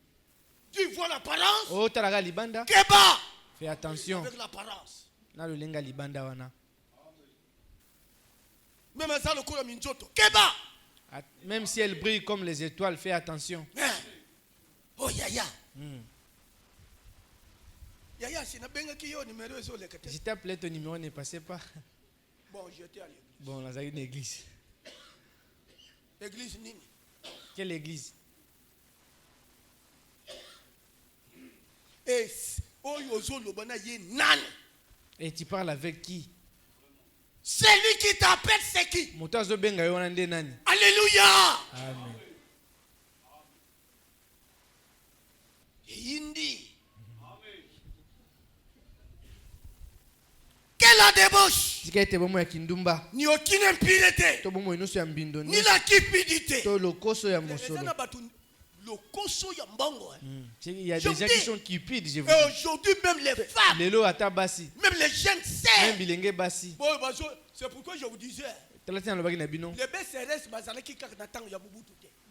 Tu vois l'apparence? Oh Taraga Libanda. Keba. Fais attention. Avec l'apparence. Na le lenga Libanda wana. Même ça le couleur minjoto. Keba. Même si elle brille comme les étoiles, fais attention. Oh Yaya. Yaya, c'est na benga qui yo numéro zo le kete. Je t'appelais ton numéro ne passait pas. Bon, j'étais à l'église. Bon, là, c'est une église. Église Nini. Quelle église? Et tu parles avec qui? Celui qui t'appelle, c'est qui? Alléluia. Amen. Hindi. Quelle a débauche? Ni aucune impureté, ni la cupidité. Il y a des gens qui sont cupides, je vous dis. Et aujourd'hui, même les femmes, même les jeunes sœurs. C'est pourquoi je vous disais, les BCRS,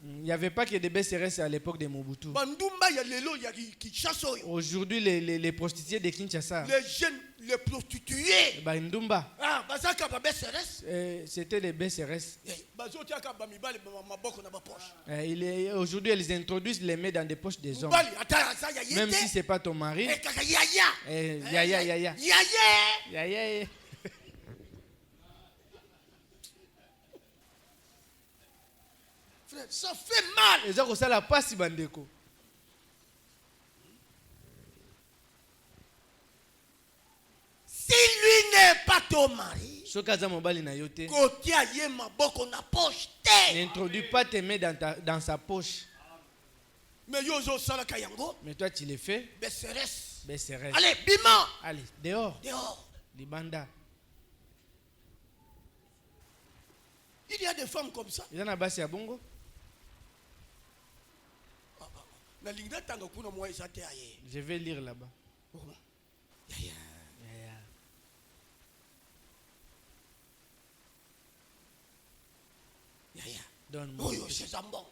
il n'y avait pas que des BCRS à l'époque de Mobutu. Aujourd'hui, les prostituées de Kinshasa. Les jeunes, les prostituées. C'était les BCRS. Aujourd'hui, elles introduisent les mains dans des poches des hommes. Même si ce n'est pas ton mari. Yaya. Ça fait mal. Si lui n'est pas ton mari, n'introduis pas tes mains dans sa poche. Mais toi tu les fais. BCRS. Allez, bima. Allez, dehors. Libanda. Il y a des femmes comme ça. Il y en a basé à Bongo. Je vais lire là-bas. Donne-moi.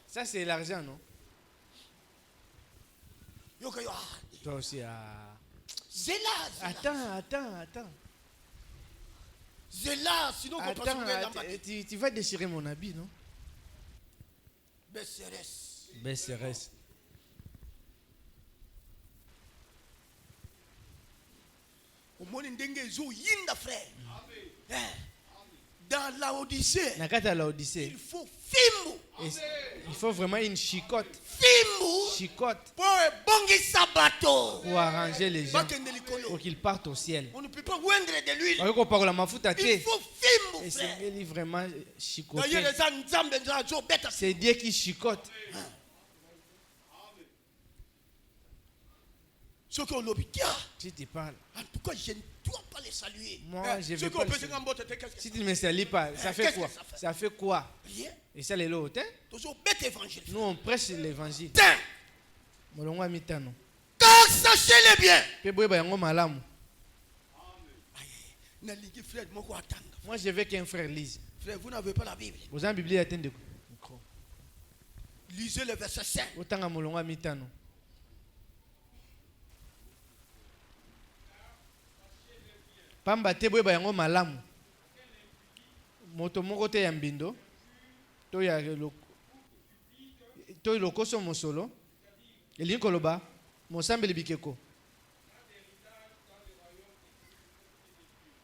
Ça c'est l'argent, non? Toi aussi. Attends. Sinon tu vas déchirer mon habit, non? BCRS. Dans l'Odyssée, il faut fimbu. Il faut vraiment une chicotte. Chicotte. Pour arranger les gens. Pour qu'ils partent au ciel. On ne peut pas oindre de l'huile. Il faut fimbu. Et c'est vraiment chicoté. D'ailleurs, c'est Dieu qui chicote. Si tu parles. En tout cas, je ne dois pas les saluer. Moi, je vais pas les saluer. Si tu ne me salues pas, ça fait quoi? Ça fait quoi? Rien. Et ça, les lots, nous, on prêche l'évangile. Donc, sachez-le bien. Moi, je veux qu'un frère lise. Frère, vous n'avez pas la Bible. Vous avez la Bible, lisez le verset 5. Pamba te boye bayango malamu. Moto moko te ya mbindo. To ya lokoso mosolo. Elingi koloba mosambeli bikeko.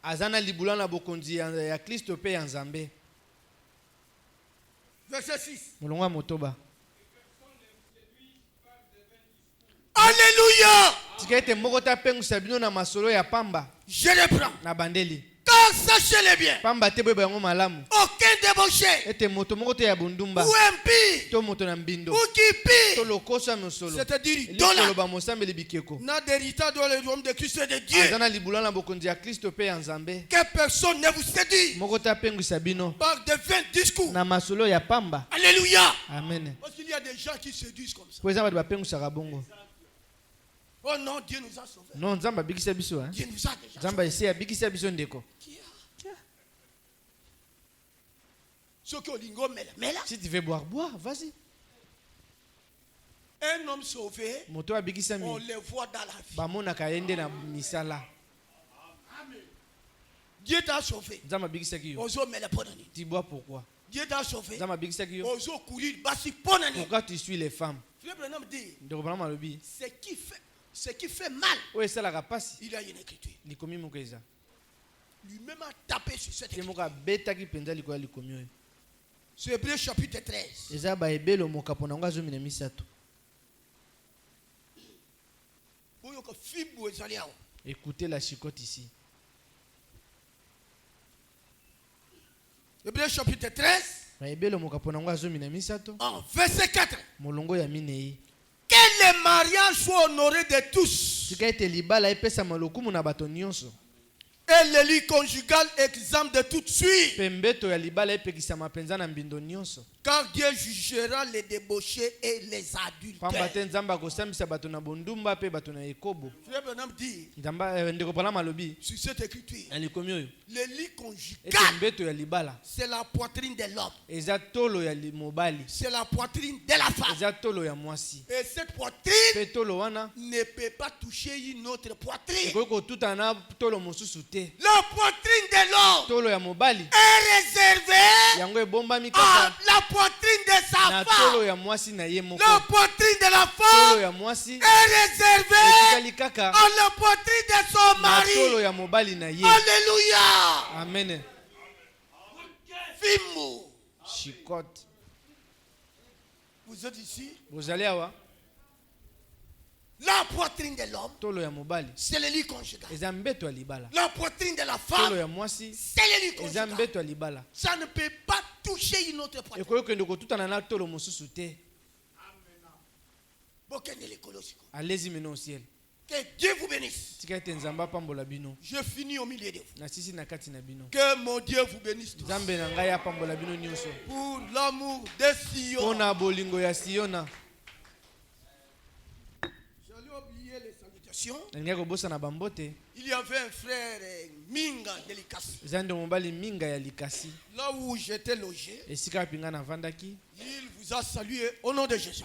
Azana libula na bokonzi ya Kristo pe ya Nzambe. Verset 6. Molongwa motoba. Alléluia. Tikete moko ta pengusa bino na masolo ya pamba. Je reprends. Na bandeli. Car sachez-le bien. Pamba te boye bango malamu. Aucun débauché. Ete moto moko te ya bundumba. Ou impie. To moto na mbindo. Ou qui pie. To lokosa mosolo. C'est-à-dire idolâtre. Lo ba mosambeli bikeko. N'a d'héritage dans le royaume de Christ et de Dieu. Azana libula na bokonzi ya Kristo pe ya Nzambe. Que personne ne vous séduise. Moko ta pengusa bino. Par de vains discours. Na masolo ya pamba. Alléluia. Amen. Parce qu'il y a des gens qui séduisent comme ça. Po ezaba ba pengusa kabongo. Oh non, Dieu nous a sauvés. Non, Nzamba bikisa biso hein. Dieu nous a déjà Nzamba ese ya bikisa biso ndeko. Si tu veux boire, bois, vas-y. Un homme sauvé, on le voit dans la vie. Dieu t'a sauvé. Tu bois pourquoi? Dieu t'a sauvé. Pourquoi tu suis les femmes? Ce qui fait mal, il a une écriture. Lui-même a tapé sur cette écriture. C'est Hébreux chapitre 13. Écoutez la chicote ici. Hébreux chapitre 13. En verset 4. Que le mariage soit honoré de tous. Et le lit conjugal exempt de toute suite. Car Dieu jugera les débauchés et les adultères. Sur cette écriture, le lit conjugal, c'est la poitrine de l'homme. C'est la poitrine de la femme. Et cette poitrine ne peut pas toucher une autre poitrine. La poitrine de l'homme est réservée à la poitrine de sa femme. La poitrine de la femme est réservée à la poitrine de son mari. Alléluia. Amen. Fimo. Chicote. Vous êtes ici? Vous allez avoir. La poitrine de l'homme, c'est le lit conjugal. La poitrine de la femme, c'est le lit conjugal. Ça ne peut pas toucher une autre poitrine. Allez-y maintenant au ciel. Que Dieu vous bénisse. Je finis au milieu de vous. Que mon Dieu vous bénisse tous. Pour l'amour de Sion. Il y avait un frère Minga de Likasi. Là où j'étais logé, il vous a salué au nom de Jésus.